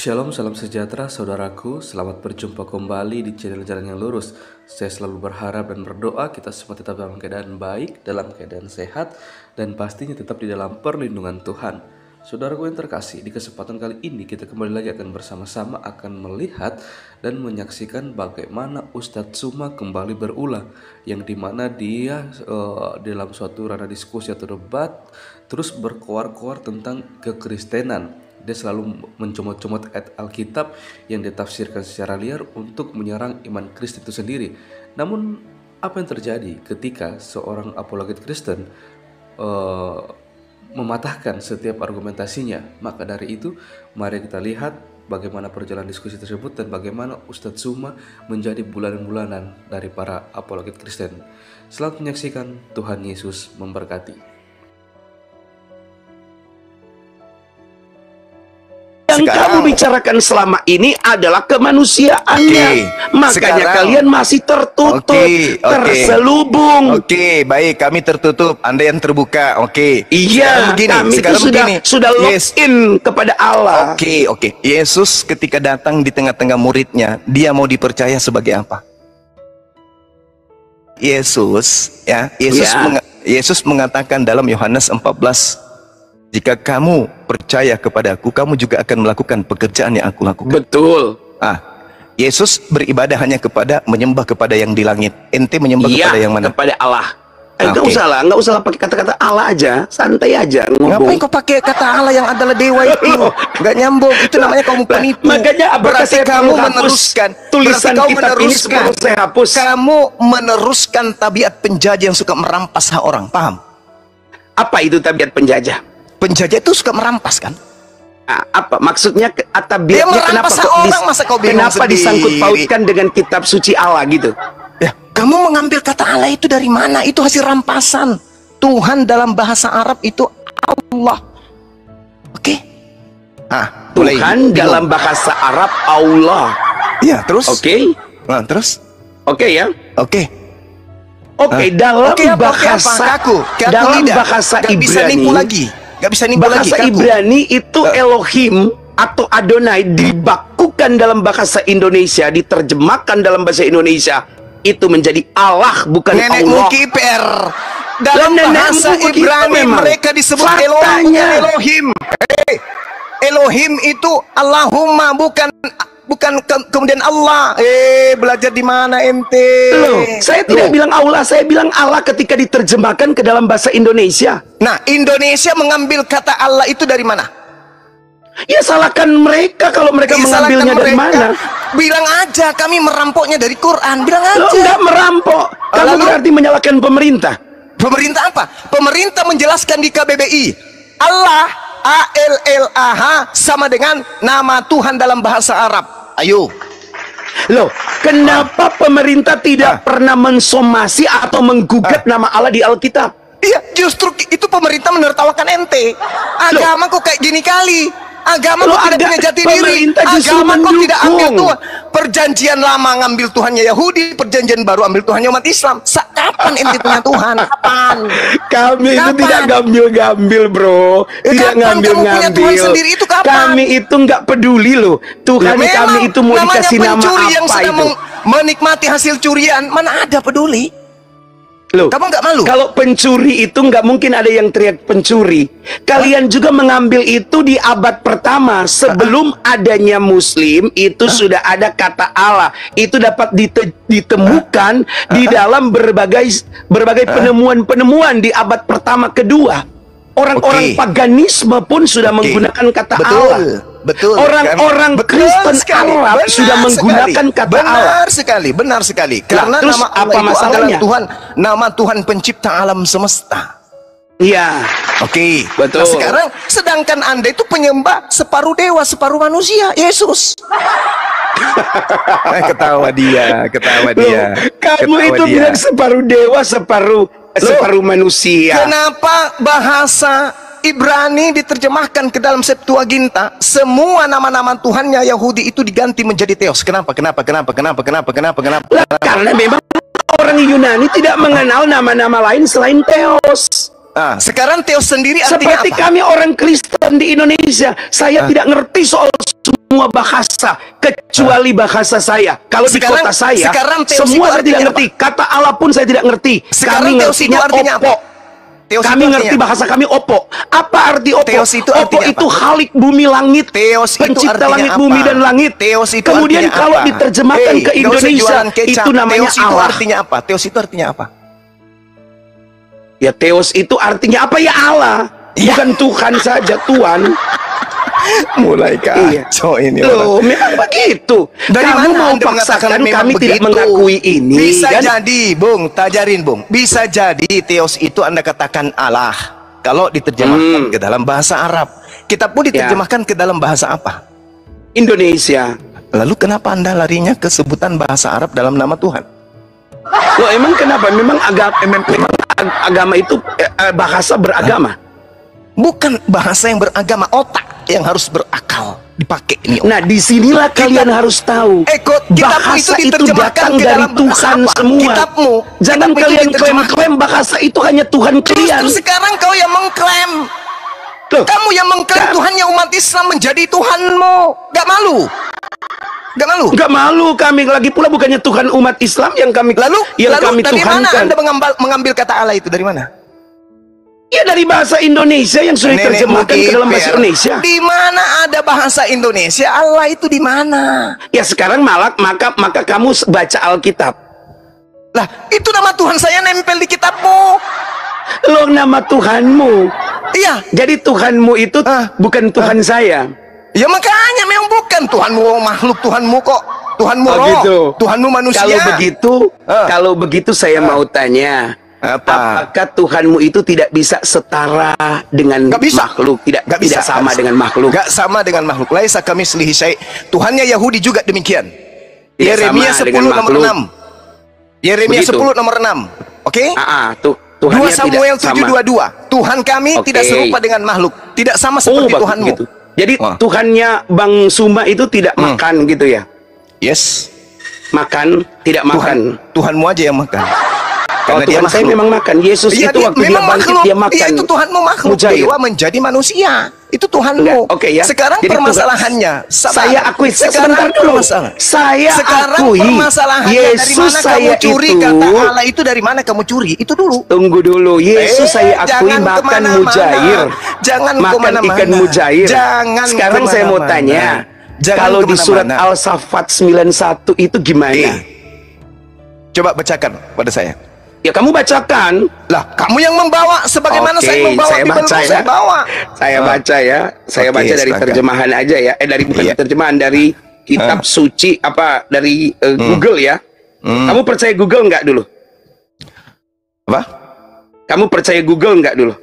Shalom, salam sejahtera saudaraku. Selamat berjumpa kembali di channel Jalan yang Lurus. Saya selalu berharap dan berdoa kita semua tetap dalam keadaan baik, dalam keadaan sehat, dan pastinya tetap di dalam perlindungan Tuhan. Saudaraku yang terkasih, di kesempatan kali ini kita kembali lagi akan bersama-sama akan melihat dan menyaksikan bagaimana Ustadz Suma kembali berulang, yang dimana dia dalam suatu ranah diskusi atau debat terus berkoar-koar tentang kekristenan. Dia selalu mencomot-comot ayat Alkitab yang ditafsirkan secara liar untuk menyerang iman Kristen itu sendiri. Namun apa yang terjadi ketika seorang apologet Kristen mematahkan setiap argumentasinya? Maka dari itu mari kita lihat bagaimana perjalanan diskusi tersebut dan bagaimana Ustadz Suma menjadi bulanan-bulanan dari para apologet Kristen. Selamat menyaksikan, Tuhan Yesus memberkati. Yang kamu bicarakan selama ini adalah kemanusiaannya. Makanya kalian masih tertutup, terselubung. Baik, kami tertutup, Anda yang terbuka. Iya, kami itu sudah lock-in kepada Allah. Yesus ketika datang di tengah-tengah muridnya, dia mau dipercaya sebagai apa? Yesus mengatakan dalam Yohanes 14, jika kamu percaya kepadaku, kamu juga akan melakukan pekerjaan yang aku lakukan. Betul. Yesus beribadah hanya menyembah kepada yang di langit. Ente menyembah kepada yang mana? Kepada Allah. Nggak usah pakai kata-kata Allah aja, santai aja ngomong. Ngapain kau pakai kata Allah yang adalah dewa itu? Nggak nyambung, itu namanya kamu penipu. Makanya berarti kamu meneruskan tulisan kitab ini sebelum saya hapus. Kamu meneruskan tabiat penjajah yang suka merampas hak orang, paham? Apa itu tabiat penjajah? Penjajah itu suka merampas kan? Apa maksudnya tabiatnya? Kenapa disangkut pautkan dengan kitab suci Allah gitu? Ya, kamu mengambil kata Allah itu dari mana? Itu hasil rampasan. Tuhan dalam bahasa Arab itu Allah. Tuhan dalam bahasa Arab Allah. Iya, terus? Terus? Dalam bahasa Ibrani, bahasa Ibrani itu Elohim atau Adonai dibakukan dalam bahasa Indonesia, diterjemahkan dalam bahasa Indonesia itu menjadi Allah, bukan Allah. Dalam bahasa Ibrani mereka disebut Elohim. Elohim itu Allahumma, bukan kemudian Allah. Belajar di mana ente? Saya tidak bilang Allah, saya bilang Allah ketika diterjemahkan ke dalam bahasa Indonesia. Nah, Indonesia mengambil kata Allah itu dari mana? Ya salahkan mereka kalau mereka mengambilnya dari mana. Bilang aja kami merampoknya dari Quran. Bilang aja. Lo enggak merampok. Kamu berarti menyalahkan pemerintah. Pemerintah apa? Pemerintah menjelaskan di KBBI, Allah ALLAH sama dengan nama Tuhan dalam bahasa Arab. Ayo. Loh, kenapa pemerintah tidak pernah mensomasi atau menggugat nama Allah di Alkitab? Iya, justru itu pemerintah menertawakan ente. Agama kok kayak gini kali. Agama kok tidak punya jati diri. Agama kok tidak ambil Tuhan. Perjanjian lama ngambil Tuhannya Yahudi, perjanjian baru ambil Tuhannya umat Islam. Kapan ente punya Tuhan? Kapan? Kami itu tidak ngambil-ngambil, bro. Tidak ngambil-ngambil. Kami itu nggak peduli loh. Tuhan kami itu mau dikasih nama apa yang sedang itu? Menikmati hasil curian, mana ada peduli? Loh, kamu nggak malu? Kalau pencuri itu nggak mungkin ada yang teriak pencuri. Kalian juga mengambil itu di abad pertama sebelum adanya Muslim. Itu sudah ada kata Allah. Itu dapat ditemukan di dalam berbagai penemuan-penemuan di abad pertama kedua. Orang-orang paganisme pun sudah menggunakan kata Allah. Betul. Orang-orang Kristen Arab sudah menggunakan kata Allah. Benar sekali. Karena nama Allah itu adalah Tuhan, nama Tuhan pencipta alam semesta. Iya. Betul. Nah, sekarang sedangkan Anda itu penyembah separuh dewa, separuh manusia, Yesus. Ketawa dia. Kamu itu bilang separuh dewa, separuh manusia. Kenapa bahasa Ibrani diterjemahkan ke dalam Septuaginta? Semua nama-nama Tuhannya Yahudi itu diganti menjadi Theos. Kenapa? Karena memang orang Yunani tidak mengenal nama-nama lain selain Theos. Sekarang Theos sendiri artinya seperti apa? Kami orang Kristen di Indonesia, saya tidak ngerti soal semua semua bahasa kecuali bahasa saya. Kalau di Sekarang- kota saya, sekarang teos semua itu saya tidak artinya ngerti. Kata Allah pun saya tidak ngerti. Sekarang Kami teos itu ngertinya artinya apa? opo. Teos Kami itu ngerti artinya- bahasa kami opo. Apa arti opo? Teos itu opo artinya itu apa? Khalik bumi langit. Teos itu Pencipta artinya langit apa? bumi dan langit. Teos itu Kemudian artinya kalau apa? diterjemahkan ke Nggak usah Indonesia, jualan kecap. itu namanya Teos itu Allah. artinya apa? Teos itu artinya apa? Ya Theos itu artinya apa ya Allah? Ya. Bukan Tuhan saja, Tuhan. Mulai Iya. kacau ini Loh, memang begitu. Dari Kamu mana mau Anda mengatakan paksakan memang kami tidak begitu? mengakui ini, Bisa kan? jadi, Bung, tajarin, Bung. Bisa jadi Theos itu Anda katakan Allah. Kalau diterjemahkan ke dalam bahasa Arab. Kita pun diterjemahkan ke dalam bahasa apa? Indonesia. Lalu kenapa Anda larinya ke sebutan bahasa Arab dalam nama Tuhan? Loh, emang kenapa? Memang agama itu bahasa beragama. Bukan bahasa yang beragama, otak yang harus berakal dipakai ini. Nah, disinilah kalian harus tahu. Kitabmu Bahasa itu diterjemahkan datang ke dari dalam bahasa Tuhan apa? semua. Kitabmu. Jangan Kitabmu itu kalian diterjemahkan. klaim-klaim bahasa itu hanya Tuhan kalian. Justru sekarang kau yang mengklaim. Loh, Kamu yang mengklaim Tuhannya umat Islam menjadi Tuhanmu. Gak malu? Gak malu? nggak malu kami, lagi pula bukannya Tuhan umat Islam yang kami Lalu kami dari mana tuhankan. Anda mengambil kata Allah itu? Dari mana? Ya dari bahasa Indonesia yang sudah Nenek diterjemahkan ke dalam bahasa Kiper. Indonesia. Di mana ada bahasa Indonesia? Allah itu di mana? Ya sekarang maka kamu baca Alkitab. Lah, itu nama Tuhan saya nempel di kitabmu. Loh, nama Tuhanmu. Iya. Jadi Tuhanmu itu bukan Tuhan saya. Ya makanya memang bukan Tuhanmu makhluk, Tuhanmu kok. Tuhanmu Oh, roh, gitu. Tuhanmu manusia. Kalau begitu saya mau tanya, Apa? apakah Tuhanmu itu tidak bisa setara dengan Nggak bisa. makhluk? Tidak sama nggak dengan makhluk. Nggak sama dengan makhluk. Laisa kamitslihi syai'. Tuhannya Yahudi juga demikian. Tidak Yeremia sama 10 dengan nomor makhluk. 6. Yeremia Begitu. 10 nomor 6. Oke? Tuh. 2 Tuhannya Samuel tidak sama. 7:22. Tuhan kami Oke. tidak serupa dengan makhluk, tidak sama seperti bagus Tuhanmu. begitu. Jadi Wah. Tuhannya Bang Suma itu tidak makan gitu ya? Yes. Makan, tidak makan. Tuhanmu aja yang makan. Kalau Karena dia Tuhan saya makhluk. memang makan. Yesus Iya, itu waktu dia memang bangkit makhluk. dia makan. Iya, itu Tuhanmu makhluk. Mujair. Dewa menjadi manusia. Itu Tuhanmu. Enggak, oke ya. Sekarang Jadi permasalahannya. saya akui, sekarang sebentar dulu. permasalahan. Saya sekarang akui permasalahannya dari Yesus mana kamu saya curi itu. kata Allah itu dari mana kamu curi? Itu dulu. Tunggu dulu. Yesus saya akui jangan makan kemana-mana. mujair. Jangan makan kemana-mana. ikan mujair. Jangan Sekarang saya mau kemana-mana. tanya. Jangan Kalau di surat kemana-mana. Al-Saffat 91 itu gimana? Coba bacakan pada saya. Ya kamu bacakan. Lah, kamu yang membawa sebagaimana Oke, saya membawa saya Bibelku, baca ya. saya bawa. Saya baca ya. Saya Oke, baca dari silakan. terjemahan aja ya. Dari bukan Iya. terjemahan, dari kitab suci apa dari Google ya. Kamu percaya Google nggak dulu? Apa? Kamu percaya Google nggak dulu?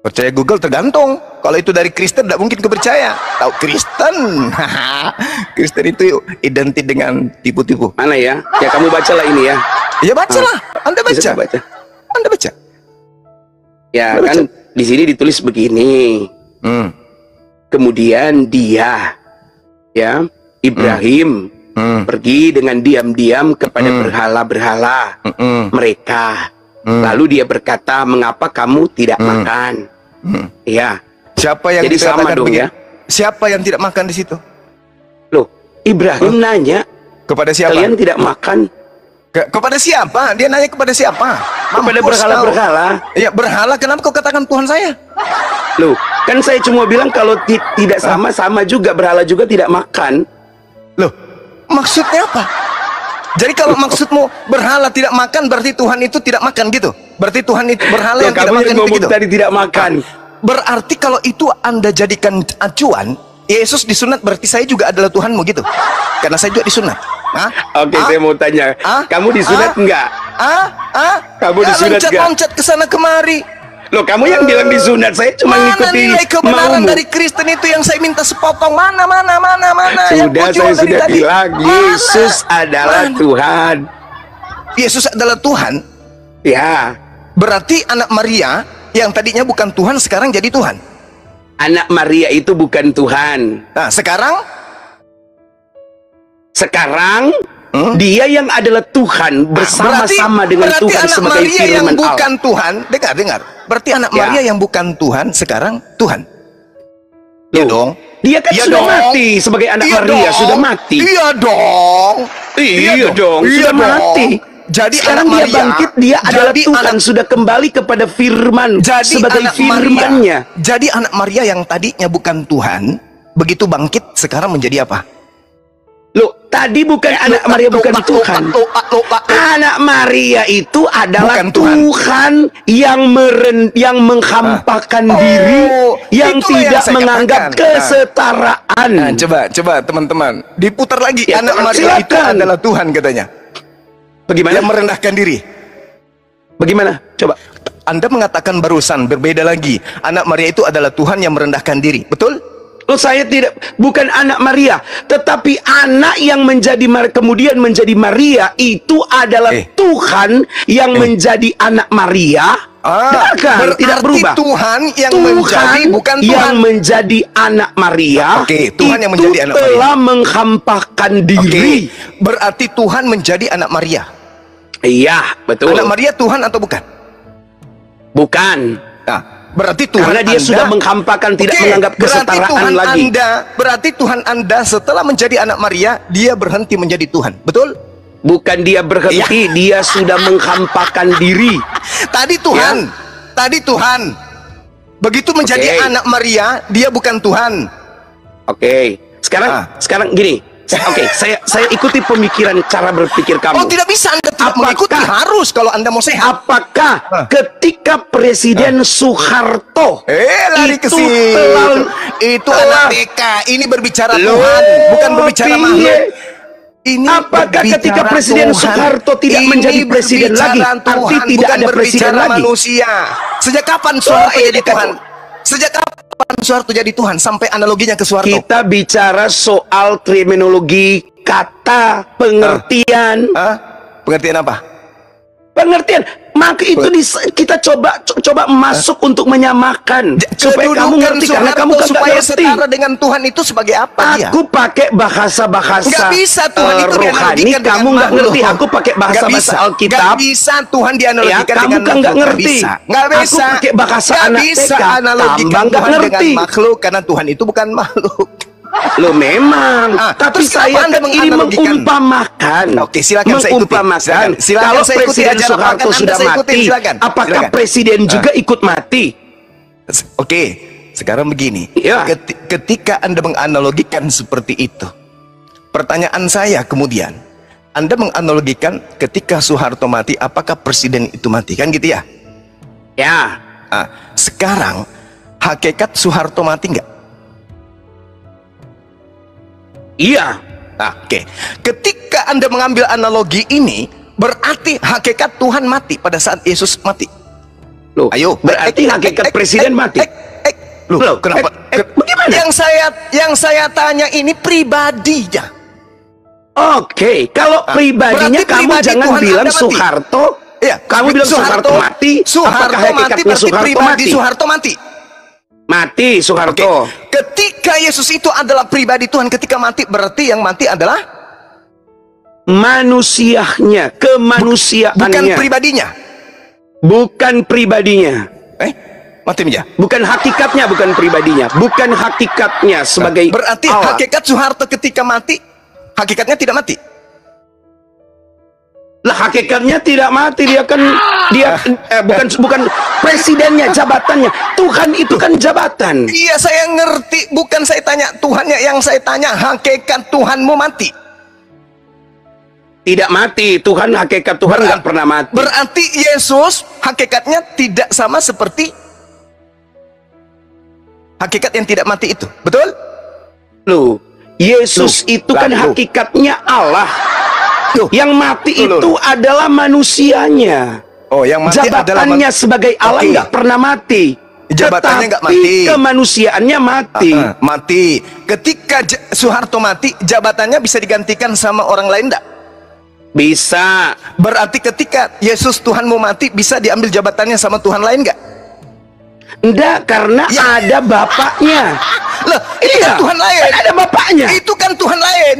Percaya Google tergantung. Kalau itu dari Kristen tidak mungkin kepercaya. Tahu Kristen? Kristen itu identik dengan tipu-tipu. Mana ya? Ya kamu bacalah ini ya. Ya bacalah. Anda baca. Bisa baca. Anda baca. Ya Baca. kan di sini ditulis begini. Kemudian dia, ya Ibrahim pergi dengan diam-diam kepada berhala-berhala mereka. Lalu dia berkata, mengapa kamu tidak makan? Ya. Siapa yang Jadi sama dikatakan dong begitu? ya. Siapa yang tidak makan di situ? Loh, Ibrahim nanya, Kepada siapa? kalian tidak makan Kepada siapa? Dia nanya kepada siapa? kepada Mampus berhala-berhala? kau. Ya berhala, kenapa kau katakan Tuhan saya? Loh, kan saya cuma bilang kalau tidak sama juga, berhala juga tidak makan. Loh, maksudnya apa? Jadi kalau maksudmu berhala tidak makan, berarti Tuhan itu tidak makan gitu? Berarti Tuhan itu berhala Loh, yang tidak kamu makan yang itu ngomong gitu? tadi tidak makan. Berarti kalau itu Anda jadikan acuan, Yesus disunat berarti saya juga adalah Tuhanmu gitu? Karena saya juga disunat. Hah? Oke, Hah? saya mau tanya, Hah? kamu disunat Hah? enggak? Kamu Ya, disunat nggak? loncat-loncat ke sana kemari. Loh, kamu yang bilang disunat, saya cuma Mana ngikuti nilai kebenaran maumu. dari Kristen itu yang saya minta sepotong? Mana yang Sudah, kau jual saya dari sudah tadi? bilang, Mana? Yesus adalah Mana? Tuhan. Yesus adalah Tuhan. Ya, Berarti anak Maria yang tadinya bukan Tuhan sekarang jadi Tuhan. anak Maria itu bukan Tuhan. Nah, sekarang Sekarang dia yang adalah Tuhan bersama-sama dengan berarti Tuhan anak sebagai Maria yang firman bukan Allah. Tuhan, dengar. Berarti anak Ya. Maria yang bukan Tuhan sekarang Tuhan. Iya dong. Dia kan Iya sudah dong. mati sebagai anak Iya Maria, dong. sudah mati. Iya dong. Iya dong, Iya sudah dong. mati. Jadi Sekarang anak dia Maria, bangkit, dia adalah jadi Tuhan, anak- sudah kembali kepada firman Jadi sebagai anak firman-Nya. Maria, jadi anak Maria yang tadinya bukan Tuhan, begitu bangkit sekarang menjadi apa? Loh, tadi bukan anak Maria bukan Tuhan. Anak Maria itu adalah Bukan Tuhan. Tuhan yang menghampakan diri, yang itulah yang tidak saya menganggap katakan. kesetaraan. Nah, coba teman-teman, diputar lagi. Ya, Anak Maria itu silakan. adalah Tuhan katanya. Bagaimana? Yang merendahkan diri. Bagaimana? Coba. Anda mengatakan barusan berbeda lagi. Anak Maria itu adalah Tuhan yang merendahkan diri. Betul? Oh, saya tidak, bukan anak Maria, tetapi anak yang kemudian menjadi Maria itu adalah Tuhan yang menjadi anak Maria. Tidak berubah. Tuhan yang menjadi bukan Tuhan yang menjadi anak Maria. Oke, Tuhan yang menjadi anak Maria telah menghampakan diri. Berarti Tuhan menjadi anak Maria. Iya, betul. Anak Maria Tuhan atau bukan? Bukan. Nah, berarti Tuhan karena dia sudah menghampakan, tidak menganggap kesetaraan lagi. Berarti Tuhan Anda setelah menjadi anak Maria, dia berhenti menjadi Tuhan. Betul? Bukan dia berhenti, dia sudah menghampakan diri. Tadi Tuhan. Begitu menjadi anak Maria, dia bukan Tuhan. Oke. Sekarang gini. Oke, saya ikuti pemikiran cara berpikir kamu. Oh, tidak bisa Anda tidak mengikuti, harus kalau Anda mau sehat. Apakah ketika Presiden Soeharto lari ke situ. Itu anak BK, ini berbicara Tuhan, bukan berbicara makhluk. Apakah ketika Presiden Soeharto tidak menjadi presiden lagi, arti tidak ada presiden lagi? Manusia. Sejak kapan Soeharto jadi Tuhan? Sejak kapan Soeharto jadi Tuhan? Sampai analoginya ke Soeharto. Kita bicara soal terminologi, kata, pengertian. Pengertian apa? Pengertian. Maka itu kita coba masuk untuk menyamakan supaya kamu ngerti, karena kamu kan supaya ngerti. setara dengan Tuhan itu sebagai apa dia? Aku pakai bahasa-bahasa nggak bisa Tuhan itu rohani, kamu nggak ngerti. Aku pakai bahasa-bahasa Alkitab. Nggak bisa Tuhan dianalogikan kamu dengan kan nggak ngerti. Nggak bisa. Aku pakai bahasa nggak anak bisa TK. analogikan Nggak Tuhan ngerti. dengan makhluk, karena Tuhan itu bukan makhluk. Loh memang, tapi terus saya Anda ini menganalogikan? mengumpamakan. Oke, silakan saya ikuti. Mengumpamakan. Silakan Kalau saya ikuti Presiden aja lapangan, Soeharto Anda sudah saya ikutin, mati, silakan. apakah Silakan. Presiden juga ikut mati? Oke, sekarang begini. Ya. Ketika Anda menganalogikan seperti itu, pertanyaan saya kemudian, Anda menganalogikan ketika Soeharto mati, apakah presiden itu mati? Kan gitu ya? Ya. Sekarang, hakikat Soeharto mati nggak? Iya. Oke. Ketika Anda mengambil analogi ini, berarti hakikat Tuhan mati pada saat Yesus mati. Loh, Ayo, berarti hakikat presiden mati. Loh, kenapa? Bagaimana? Yang saya tanya ini pribadinya. Oke, kalau pribadinya berarti kamu pribadi jangan Tuhan bilang Anda mati. Soeharto. Ya, Kamu bilang Soeharto mati. Apakah hakikatnya berarti Soeharto pribadi mati? Soeharto mati. Mati Soeharto. Ketika Yesus itu adalah pribadi Tuhan, ketika mati berarti yang mati adalah manusianya, kemanusiaannya. bukan pribadinya. Bukan pribadinya. Mati meja. Bukan hakikatnya, bukan pribadinya. Bukan hakikatnya sebagai berarti Allah. hakikat Soeharto ketika mati, hakikatnya tidak mati. Lah hakikatnya tidak mati, dia kan bukan presidennya, jabatannya. Tuhan itu kan jabatan. Iya, saya ngerti, bukan saya tanya Tuhannya, yang saya tanya hakikat Tuhanmu mati. Tidak mati, Tuhan hakikat Tuhan nggak pernah mati. Berarti Yesus hakikatnya tidak sama seperti hakikat yang tidak mati itu, betul? Loh, Yesus itu kan hakikatnya Allah. Yang mati itu adalah manusianya. Oh, yang mati jabatannya adalah sebagai Allah nggak pernah mati. Jabatannya nggak mati. Tetapi kemanusiaannya mati. Mati. Ketika Soeharto mati, jabatannya bisa digantikan sama orang lain nggak? Bisa. Berarti ketika Yesus Tuhanmu mati, bisa diambil jabatannya sama Tuhan lain nggak? Enggak, karena ada bapaknya. Loh, itu kan Tuhan lain. Kan ada bapaknya. Itu kan Tuhan lain.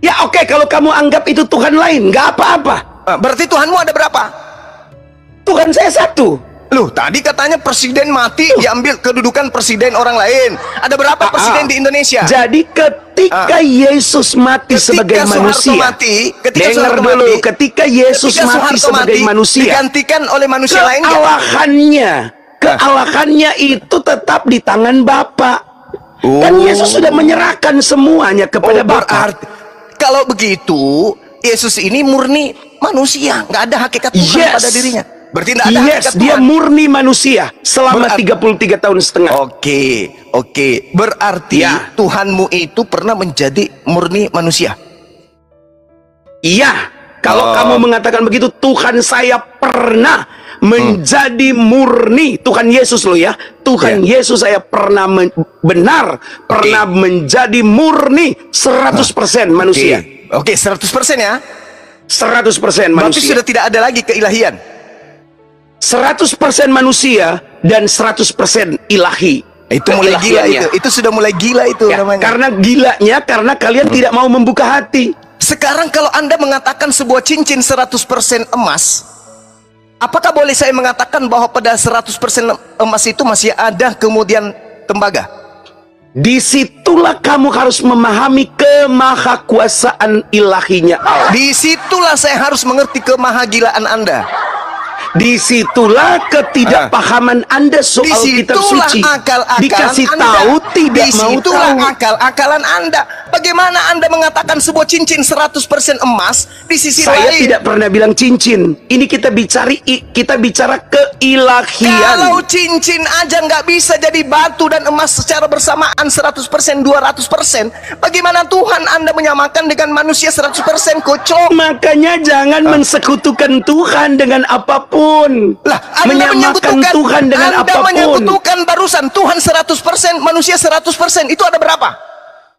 Ya oke, kalau kamu anggap itu Tuhan lain, nggak apa-apa. Berarti Tuhanmu ada berapa? Tuhan saya satu. Loh, tadi katanya presiden mati diambil kedudukan presiden orang lain. Ada berapa presiden di Indonesia? Jadi ketika Yesus mati sebagai manusia, dengar dulu, ketika Yesus mati sebagai manusia, digantikan oleh manusia lain. Kealahannya itu tetap di tangan Bapa. Kan Yesus sudah menyerahkan semuanya kepada Bapa. Kalau begitu, Yesus ini murni manusia, nggak ada hakikat Tuhan pada dirinya. Berarti tidak ada hakikat Tuhan. Dia murni manusia selama 33 tahun setengah. Oke. Berarti Tuhanmu itu pernah menjadi murni manusia. Iya. Kalau kamu mengatakan begitu, Tuhan saya pernah menjadi murni. Tuhan Yesus loh ya. Tuhan Yesus saya pernah pernah menjadi murni 100% manusia. Oke, 100% ya. 100% manusia. Berarti sudah tidak ada lagi keilahian. 100% manusia dan 100% ilahi. Itu mulai gila itu sudah mulai gila itu namanya. Karena gilanya karena kalian tidak mau membuka hati. Sekarang kalau Anda mengatakan sebuah cincin 100% emas, apakah boleh saya mengatakan bahwa pada 100% emas itu masih ada kemudian tembaga? Disitulah kamu harus memahami kemahakuasaan ilahinya Allah. Disitulah saya harus mengerti kemahagilaan Anda. Disitulah ketidakpahaman Anda soal kitab suci. Dikasih tahu tidak mau tahu. Disitulah akal-akalan Anda. Bagaimana Anda mengatakan sebuah cincin 100% emas di sisi lain? Saya tidak pernah bilang cincin. Ini kita bicara keilahian. Kalau cincin aja nggak bisa jadi batu dan emas secara bersamaan 100%, 200%. Bagaimana Tuhan Anda menyamakan dengan manusia 100% kocok? Makanya jangan mensekutukan Tuhan dengan apapun. Lah, Anda menyamakan Tuhan dengan apapun. Anda menyekutukan barusan Tuhan 100%, manusia 100%. Itu ada berapa?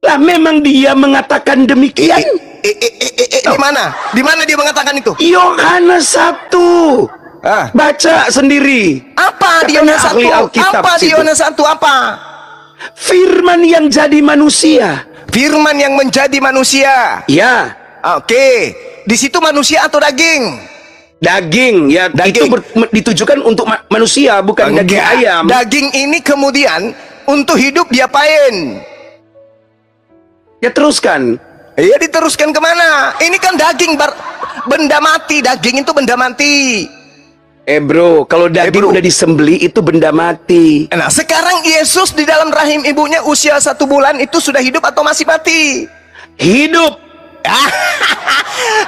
Lah, memang dia mengatakan demikian. Di mana? Di mana dia mengatakan itu? Yohanes 1. Baca sendiri. Apa di Yohanes 1? Apa di Yohanes 1? Apa? Firman yang jadi manusia. Firman yang menjadi manusia. Ya. Oke. Di situ manusia atau daging? Daging, ya. Daging. Itu ditujukan untuk manusia, bukan daging ayam. Daging ini kemudian untuk hidup diapain? Ya teruskan. Iya, diteruskan kemana? Ini kan daging benda mati. Daging itu benda mati. Bro, kalau daging udah disembeli itu benda mati. Nah, sekarang Yesus di dalam rahim ibunya usia 1 bulan itu sudah hidup atau masih mati? Hidup.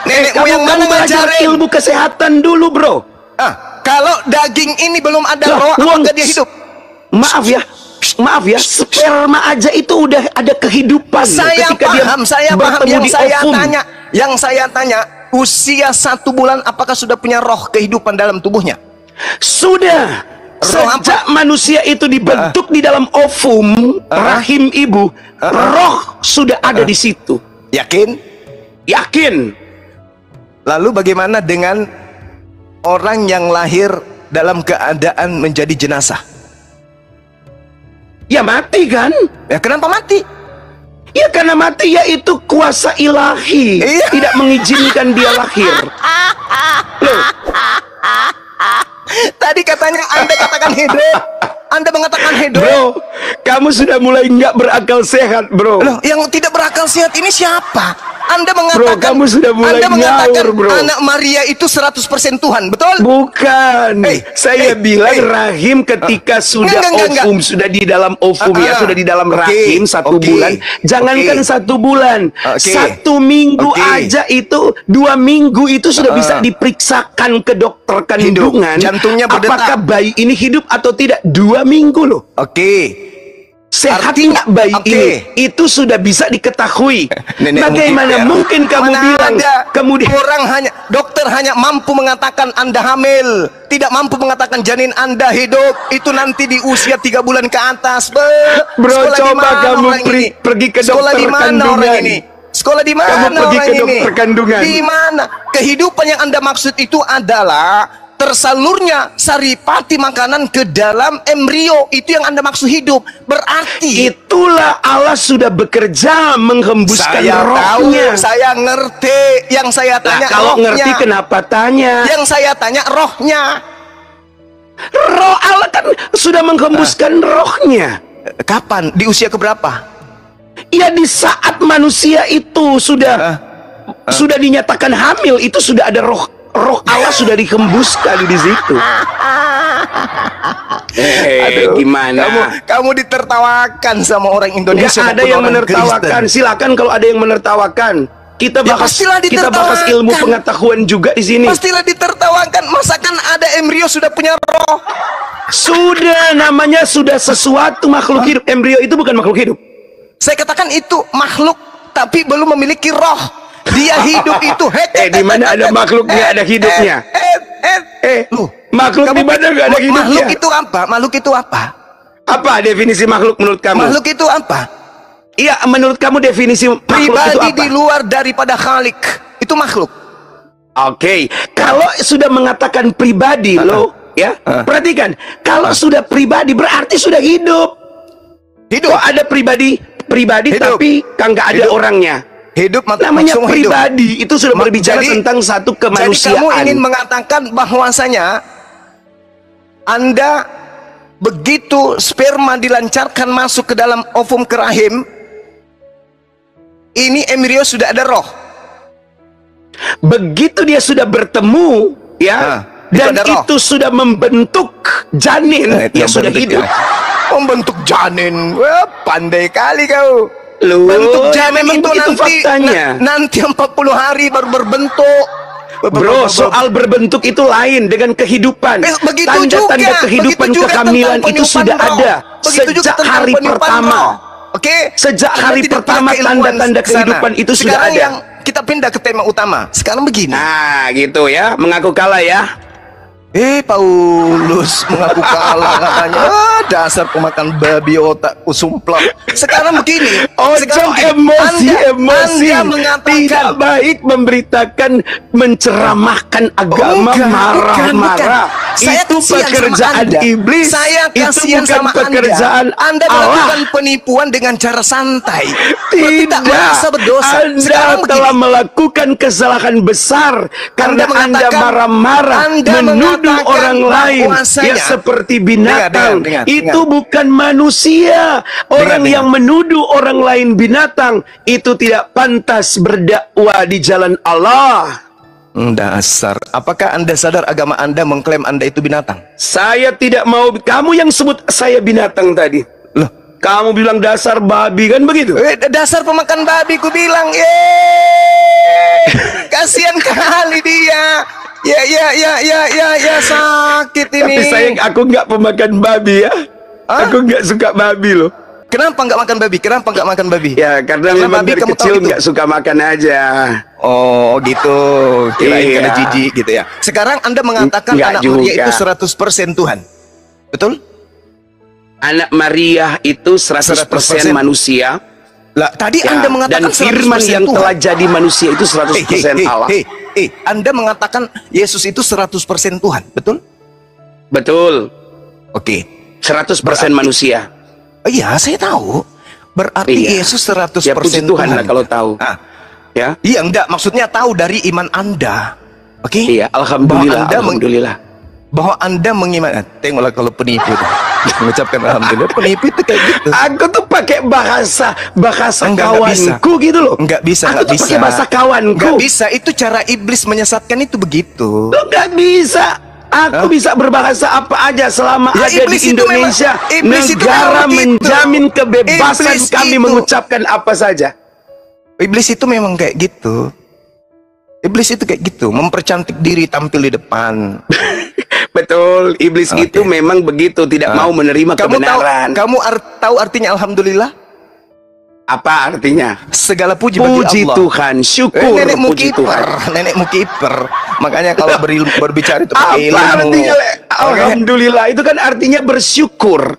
Nenekmu yang mana ngajarin? Ilmu kesehatan dulu, bro. Kalau daging ini belum ada roh, apakah dia hidup? Maaf ya, sperma aja itu udah ada kehidupan. Saya paham. Yang saya tanya, usia 1 bulan apakah sudah punya roh kehidupan dalam tubuhnya? Sudah. Sejak manusia itu dibentuk di dalam ovum rahim ibu, roh sudah ada di situ. Yakin? Yakin. Lalu bagaimana dengan orang yang lahir dalam keadaan menjadi jenazah? Ya mati kan? Ya kenapa mati? Ya karena mati yaitu kuasa ilahi. Tidak mengizinkan dia lahir. Loh. Tadi katanya Anda katakan hidup. Anda mengatakan hidup. Bro, kamu sudah mulai nggak berakal sehat, bro. Loh, yang tidak berakal sehat ini siapa? Anda mengatakan, bro, kamu sudah mulai ngawur, bro. Anak Maria itu 100% Tuhan, betul? Bukan. Saya bilang rahim ketika sudah ovum, sudah di dalam ovum sudah di dalam rahim 1 bulan. Jangankan 1 bulan, 1 minggu aja itu, 2 minggu itu sudah bisa diperiksakan ke dokter kandungan. Jantungnya berdetak. Apakah bayi ini hidup atau tidak? 2 minggu loh. Sehat nggak bayi ini? Itu sudah bisa diketahui. Bagaimana mungkin kamu bilang kemudian dokter hanya mampu mengatakan Anda hamil, tidak mampu mengatakan janin Anda hidup. Itu nanti di usia 3 bulan ke atas. Bro, coba kamu pergi ke dokter kandungan. Sekolah di mana? Kamu pergi ke dokter kandungan. Di mana? Kehidupan yang Anda maksud itu adalah tersalurnya saripati makanan ke dalam embrio. Itu yang Anda maksud hidup. Berarti itulah Allah sudah bekerja menghembuskan rohnya. Saya ngerti. Yang saya tanya kalau rohnya. Ngerti kenapa tanya? Yang saya tanya rohnya. Roh Allah kan sudah menghembuskan rohnya. Kapan? Di usia keberapa? Ya di saat manusia itu sudah dinyatakan hamil, itu sudah ada roh Allah sudah dihembuskan di situ. Gimana? Kamu ditertawakan sama orang Indonesia. Nggak ada yang menertawakan. Silakan kalau ada yang menertawakan. Kita bahas ilmu pengetahuan juga di sini. Pastilah ditertawakan. Masakan ada embrio sudah punya roh? Sudah, namanya sudah sesuatu makhluk hidup. Embrio itu bukan makhluk hidup. Saya katakan itu makhluk tapi belum memiliki roh. Dia hidup itu. Di mana ada makhluk nggak ada hidupnya? Makhluk di mana nggak ada hidupnya? Makhluk itu apa? Makhluk itu apa? Apa definisi makhluk menurut kamu? Makhluk itu apa? Iya, menurut kamu definisi makhluk pribadi itu apa? Di luar daripada Khalik itu makhluk. Oke, kalau sudah mengatakan pribadi perhatikan, kalau sudah pribadi berarti sudah hidup. Kok ada pribadi hidup. Tapi nggak ada orangnya. Hidup namanya pribadi hidup. Itu sudah berbicara tentang satu kemanusiaan. Jadi kamu ingin mengatakan bahwasanya Anda begitu sperma dilancarkan masuk ke dalam ovum ke rahim, ini embrio sudah ada roh. Begitu dia sudah bertemu, dan itu sudah membentuk janin, sudah hidup. Membentuk janin, wah, pandai kali kau. Bentuk janin itu nanti faktanya. Nanti 40 hari baru berbentuk. Bro, soal berbentuk itu lain dengan kehidupan. Tanda-tanda kehidupan kehamilan itu sudah ada sejak hari pertama. Oke, sejak hari pertama tanda-tanda kehidupan itu sudah ada. Yang kita pindah ke tema utama. Sekarang begini. Nah, gitu ya, mengaku kalah ya. Paulus mengaku kalah katanya. Dasar pemakan babi otak usumplak. Sekarang begini. Emosi. Anda mengatakan tidak baik memberitakan, menceramahkan agama, marah-marah. Itu pekerjaan iblis. Saya kasihan sama pekerjaan Anda melakukan penipuan dengan cara santai. Tidak merasa berdosa. Anda telah melakukan kesalahan besar karena Anda marah-marah, menuduh orang lain seperti binatang. Itu bukan manusia. Orang yang menuduh orang lain binatang itu tidak pantas berdakwah di jalan Allah. Dasar. Apakah Anda sadar agama Anda mengklaim Anda itu binatang? Saya tidak mau. Kamu yang sebut saya binatang tadi. Loh, kamu bilang dasar babi kan begitu? Dasar pemakan babi ku bilang. Kasihan kali dia. Ya sakit ini. Tapi sayang, aku nggak pemakan babi ya. Aku nggak suka babi loh. Kenapa nggak makan babi? Kenapa nggak makan babi? Ya karena memang dari kecil nggak suka makan aja. Oh gitu. Kirain karena jijik gitu ya. Sekarang Anda mengatakan anak Maria itu 100% Tuhan. Betul? Anak Maria itu 100% manusia. Lah, tadi Anda mengatakan dan firman yang Tuhan telah jadi manusia itu 100% Allah. Anda mengatakan Yesus itu 100% Tuhan, betul? Betul. Oke. 100% manusia. Iya, saya tahu. Berarti Yesus 100% Tuhan lah kalau tahu. Ya. Iya, enggak, maksudnya tahu dari iman Anda. Oke? Iya, alhamdulillah. Bahwa Anda mengimani. Tengoklah kalau penipu tuh. Mengucapkan alhamdulillah, penipu itu kayak gitu. Aku tuh pakai bahasa kawanku gitu loh. Enggak bisa. Aku tuh pakai bahasa kawanku. Enggak bisa, itu cara iblis menyesatkan itu begitu. Lo enggak bisa. Aku bisa berbahasa apa aja selama ada di Indonesia. Negara menjamin kebebasan kami mengucapkan apa saja. Iblis itu memang kayak gitu. Iblis itu kayak gitu, mempercantik diri tampil di depan. Betul, iblis itu memang begitu, tidak mau menerima kebenaran. Kamu tahu artinya alhamdulillah? Apa artinya? Segala puji bagi Allah. Puji Tuhan, syukur. Nenekmu kiper. Makanya kalau berbicara itu pakai ilmu. Apa artinya? Alhamdulillah itu kan artinya bersyukur.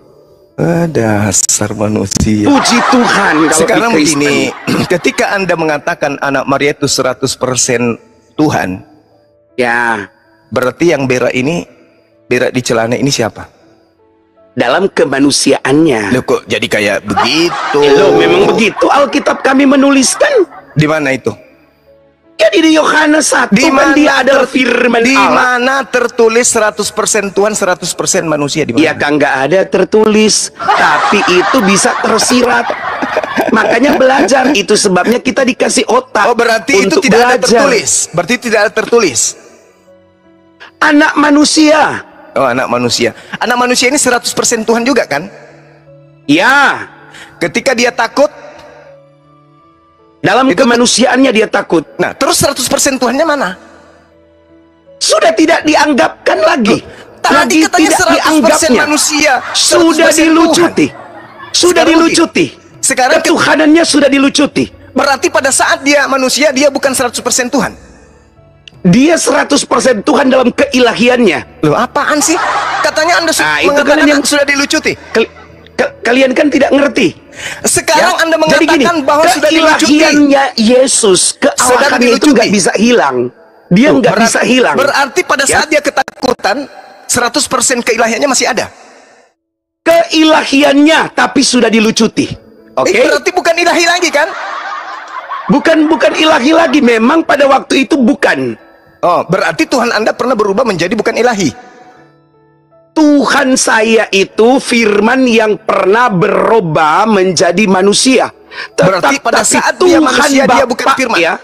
Dasar manusia. Puji Tuhan. Sekarang begini, ketika Anda mengatakan anak Maria itu 100% Tuhan, ya, berarti yang berak di celana ini siapa? Dalam kemanusiaannya. Loh, kok jadi kayak begitu? Loh, memang begitu Alkitab kami menuliskan. Di mana itu? Ya di Yohanes 1 Di kan dia mana adalah firman di Allah. mana tertulis 100% Tuhan, 100% manusia di mana? Ya kan nggak ada tertulis, tapi itu bisa tersirat. Makanya belajar, itu sebabnya kita dikasih otak. Oh, berarti itu untuk tidak ada belajar. tertulis. Berarti tidak ada tertulis. Anak manusia. Oh, anak manusia. Anak manusia ini 100% Tuhan juga kan? Ya, Ketika dia takut, dalam kemanusiaannya dia takut. nah terus 100% Tuhannya mana? Sudah tidak dianggapkan lagi. Tadi katanya tidak 100% dianggapnya. manusia, 100% Sudah dilucuti. Tuhan. Sudah Sekarang dilucuti. Sekarang Ketuhanannya sudah dilucuti. berarti pada saat dia manusia, dia bukan 100% Tuhan. Dia 100% Tuhan dalam keilahiannya. Loh, apaan sih? Katanya Anda Nah, itu mengatakan kan yang- sudah dilucuti. Kalian kan tidak ngerti. Sekarang Ya, Anda jadi gini, mengatakan bahwa sudah dilucuti. keilahiannya Yesus, kealahannya itu dilucuti. nggak bisa hilang. Dia nggak Berarti- bisa hilang. Berarti pada Ya. saat dia ketakutan, 100% keilahiannya masih ada. Keilahiannya, tapi sudah dilucuti. Oke? Berarti bukan ilahi lagi kan? Bukan ilahi lagi. Memang pada waktu itu bukan. Oh, berarti Tuhan Anda pernah berubah menjadi bukan ilahi. Tuhan saya itu firman yang pernah berubah menjadi manusia. Berarti pada saat dia manusia, dia bukan firman. Ya,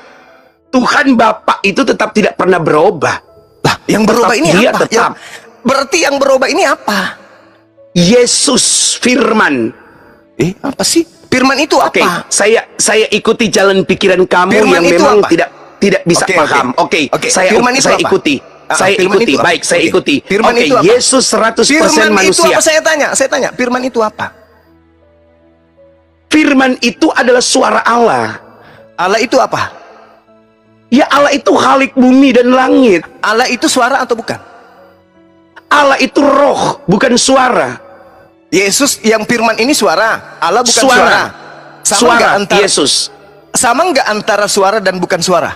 Tuhan Bapa itu tetap tidak pernah berubah. Lah, yang berubah ini dia apa? tetap. Berarti yang berubah ini apa? Yesus firman. Apa sih? Firman itu Oke, apa? saya ikuti jalan pikiran kamu Firman yang itu memang apa? tidak bisa Oke, paham. Oke, Oke, saya firman itu apa? ikuti. Firman itu apa? Baik, saya Oke. ikuti. Firman Oke, itu apa? Yesus 100% Firman itu manusia. apa? Saya tanya. Firman itu apa? Firman itu adalah suara Allah. Allah itu apa? Ya, Allah itu khalik bumi dan langit. Allah itu suara atau bukan? Allah itu roh, bukan suara. Yesus yang firman ini suara, Allah bukan suara. Sama Suara nggak antara Yesus. Sama nggak antara suara dan bukan suara?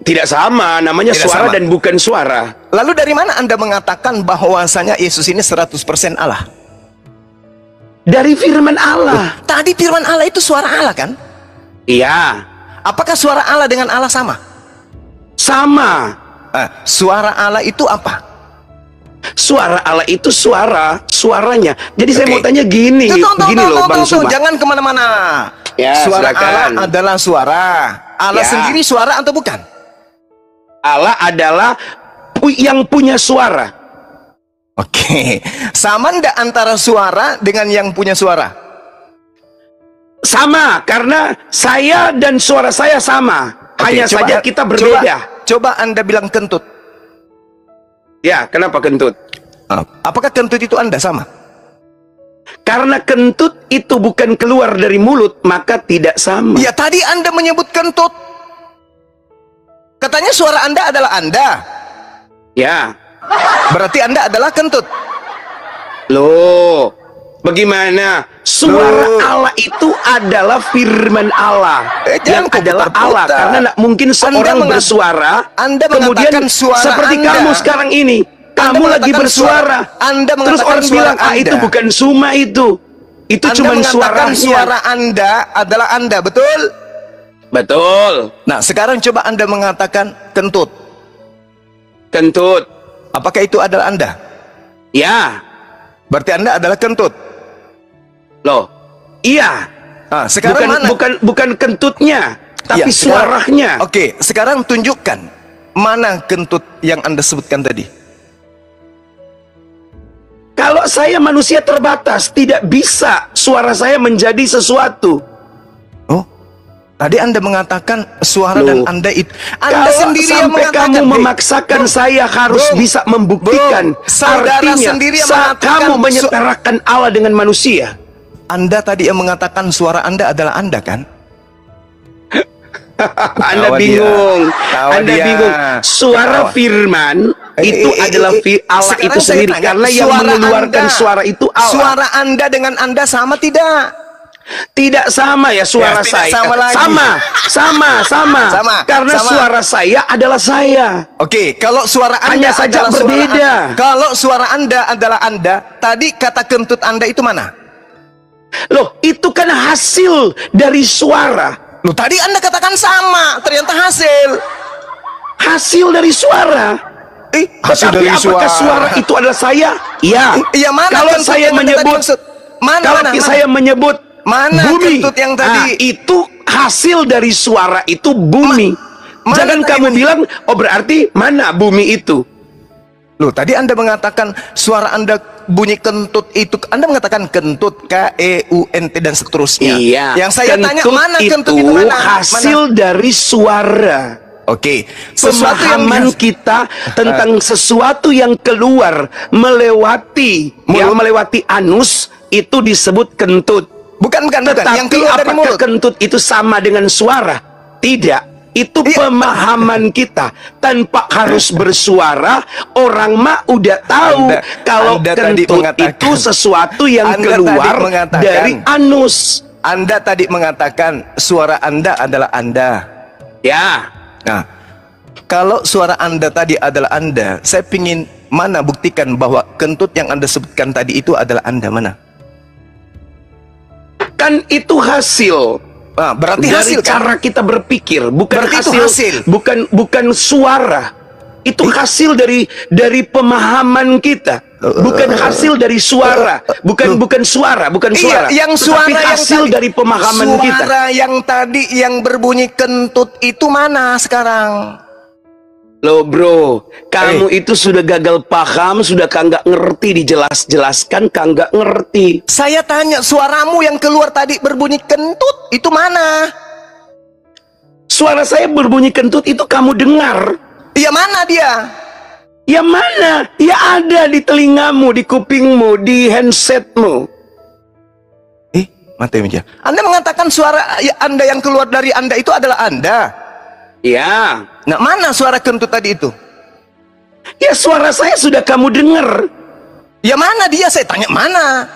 Tidak sama, namanya Tidak suara sama. dan bukan suara. Lalu dari mana Anda mengatakan bahwasanya Yesus ini 100% Allah? Dari firman Allah. Tadi firman Allah itu suara Allah kan? Iya, Apakah suara Allah dengan Allah sama? sama. Suara Allah itu apa? Suara Allah itu suaranya. Jadi saya Oke. mau tanya gini, loh Bang Suma. Jangan kemana-mana. Ya, Suara silakan. Allah adalah suara. Allah Ya. sendiri suara atau bukan? Allah adalah yang punya suara. Oke. Sama ndak antara suara dengan yang punya suara? Sama, karena saya dan suara saya sama. Oke, Hanya coba- saja kita berbeda. Coba Anda bilang kentut. Ya, kenapa kentut? Apakah kentut itu Anda sama? Karena kentut itu bukan keluar dari mulut, maka tidak sama. Ya tadi Anda menyebut kentut. Katanya suara Anda adalah Anda. Ya, Berarti Anda adalah kentut. loh, bagaimana? Suara Loh. Allah itu adalah firman Allah Jangan yang adalah putar-putar. Allah. Karena tidak mungkin seorang mengat- bersuara, Anda kemudian mengatakan suara seperti Anda. kamu sekarang ini, Anda kamu lagi mengatakan bersuara. Anda Terus mengatakan orang suara bilang, Anda. itu bukan Suma itu Anda cuma mengatakan suaranya. suara Anda adalah Anda, betul? Betul, Nah, sekarang coba Anda mengatakan kentut. kentut. Apakah itu adalah Anda? Ya, Berarti Anda adalah kentut. loh, iya. Sekarang mana? Bukan kentutnya, tapi Ya, sekarang- suaranya. Oke, sekarang tunjukkan mana kentut yang Anda sebutkan tadi. Kalau saya manusia terbatas, tidak bisa suara saya menjadi sesuatu. Oh, tadi Anda mengatakan suara Loh. dan Anda itu. Anda Kalau sendiri yang sampai mengatakan. kamu memaksakan saya harus bisa membuktikan, Saudara artinya sendiri yang saat mengatakan kamu menyetarakan Allah dengan manusia. Anda tadi yang mengatakan suara Anda adalah Anda kan? Anda Tawa dia. bingung, Tawa Anda dia. bingung. Suara Tawa. firman itu adalah Allah Sekarang itu saya sendiri, tanya, karena yang suara mengeluarkan Anda- suara itu Allah. Suara Anda dengan Anda sama tidak? Tidak sama ya suara Ya, tidak saya. sama lagi. Sama. Sama, Karena sama. suara saya adalah saya. Oke, kalau suara Anda Hanya saja adalah suara berbeda. Kalau suara Anda adalah Anda, tadi kata kentut Anda itu mana? Loh, itu kan hasil dari suara. Loh, tadi Anda katakan sama, ternyata hasil. Hasil dari suara. Hasil Tetapi dari apakah suara itu adalah saya? Ya. Iya, mana Kalau kentut saya yang Anda tadi menyebut, maksud? kalau saya menyebut Mana bumi, kentut yang tadi? itu hasil dari suara itu bumi. Mana Jangan tadi kamu bilang, oh berarti mana bumi itu? Loh, tadi Anda mengatakan suara Anda bunyi kentut itu. Anda mengatakan kentut, KEUNT dan seterusnya. Iya. Yang saya tanya, mana kentut itu mana? Hasil dari suara. Oke. Pemahaman kita tentang sesuatu yang keluar melewati melewati anus itu disebut kentut. Bukan. Tetapi Yang keluar dari apakah mulut. kentut itu sama dengan suara? Tidak. Itu pemahaman kita. Tanpa harus bersuara, orang mah udah tahu kalau kentut itu sesuatu yang keluar dari anus. Anda tadi mengatakan suara Anda adalah Anda. Ya. Nah, kalau suara Anda tadi adalah Anda, saya pingin mana buktikan bahwa kentut yang Anda sebutkan tadi itu adalah Anda, mana? Kan itu hasil. Nah, berarti dari hasil kan? cara kita berpikir, bukan Berarti itu hasil. bukan suara. Itu hasil dari pemahaman kita. Bukan hasil dari suara, bukan suara. Iya, yang suara tetapi hasil yang tadi, dari pemahaman kita. Suara yang tadi yang berbunyi kentut itu mana sekarang? Loh bro, kamu itu sudah gagal paham, sudah kagak ngerti, dijelaskan kagak ngerti. Saya tanya, suaramu yang keluar tadi berbunyi kentut itu mana? Suara saya berbunyi kentut itu kamu dengar. Iya, mana dia? Ya mana? Ya ada di telingamu, di kupingmu, di handsetmu. Mati meja. Anda mengatakan suara Anda yang keluar dari Anda itu adalah Anda. Ya. Nah, mana suara kentut tadi itu? Ya suara saya sudah kamu dengar. Ya mana dia? Saya tanya mana?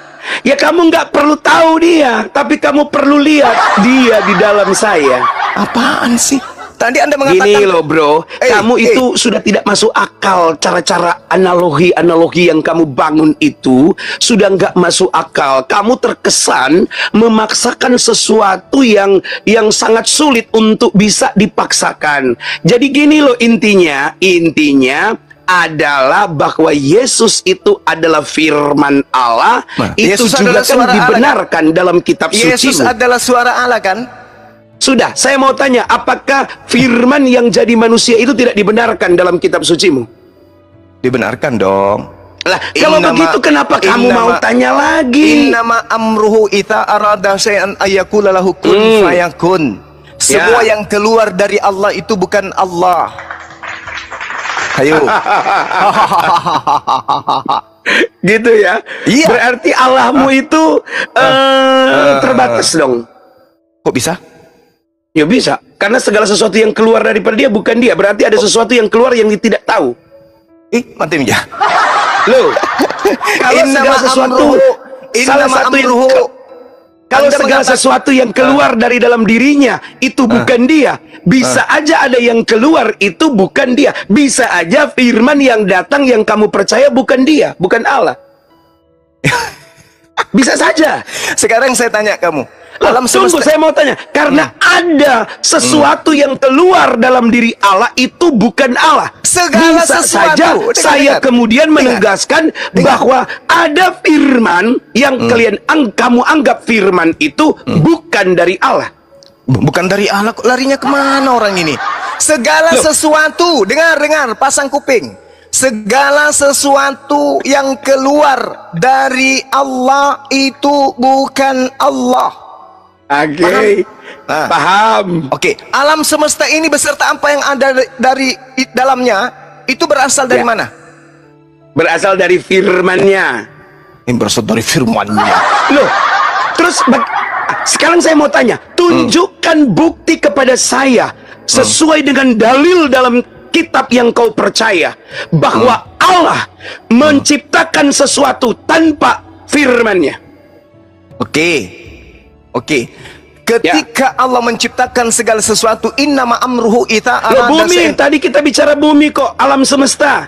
Ya kamu nggak perlu tahu dia, tapi kamu perlu lihat dia di dalam saya. Apaan sih? Tadi Anda mengatakan gini loh bro, kamu itu sudah tidak masuk akal. Cara-cara analogi yang kamu bangun itu sudah nggak masuk akal. Kamu terkesan memaksakan sesuatu yang sangat sulit untuk bisa dipaksakan. Jadi gini loh, intinya adalah bahwa Yesus itu adalah firman Allah. Itu Yesus juga kan dibenarkan dalam kitab suci. Yesus adalah suara Allah kan? Sudah, saya mau tanya, apakah firman yang jadi manusia itu tidak dibenarkan dalam kitab sucimu? Dibenarkan dong. Lah, kalau begitu kenapa kamu mau tanya lagi? Innama amruhu ita arada syai'an ayyakula lahu kun fayakun. Semua yang keluar dari Allah itu bukan Allah. Ayo. Gitu ya? Iya. Berarti Allahmu itu terbatas dong. Kok bisa? Ya bisa, karena segala sesuatu yang keluar daripada dia bukan dia. Berarti ada sesuatu yang keluar yang dia tidak tahu. Mati meja. Loh, kalau segala sesuatu kalau segala sesuatu yang keluar dari dalam dirinya itu bukan dia, bisa aja ada yang keluar itu bukan dia. Bisa aja firman yang datang yang kamu percaya bukan dia, bukan Allah. Bisa saja. Sekarang saya tanya kamu, alam semesta, saya mau tanya, karena ada sesuatu yang keluar dalam diri Allah itu bukan Allah. Segala bisa sesuatu. saja saya kemudian menegaskan bahwa ada firman yang kamu anggap firman itu bukan dari Allah. Bukan dari Allah, kok larinya kemana orang ini? Segala sesuatu, dengar, pasang kuping. Segala sesuatu yang keluar dari Allah itu bukan Allah. Oke, paham. Oke, alam semesta ini beserta apa yang ada dari dalamnya itu berasal dari mana? Berasal dari firman-Nya. Berasal dari firman-Nya. Loh, terus sekarang saya mau tanya, tunjukkan bukti kepada saya sesuai dengan dalil dalam kitab yang kau percaya bahwa Allah menciptakan sesuatu tanpa firman-Nya. Oke. Ketika Allah menciptakan segala sesuatu, innama amruhu ita arada bumi, tadi kita bicara bumi kok, alam semesta.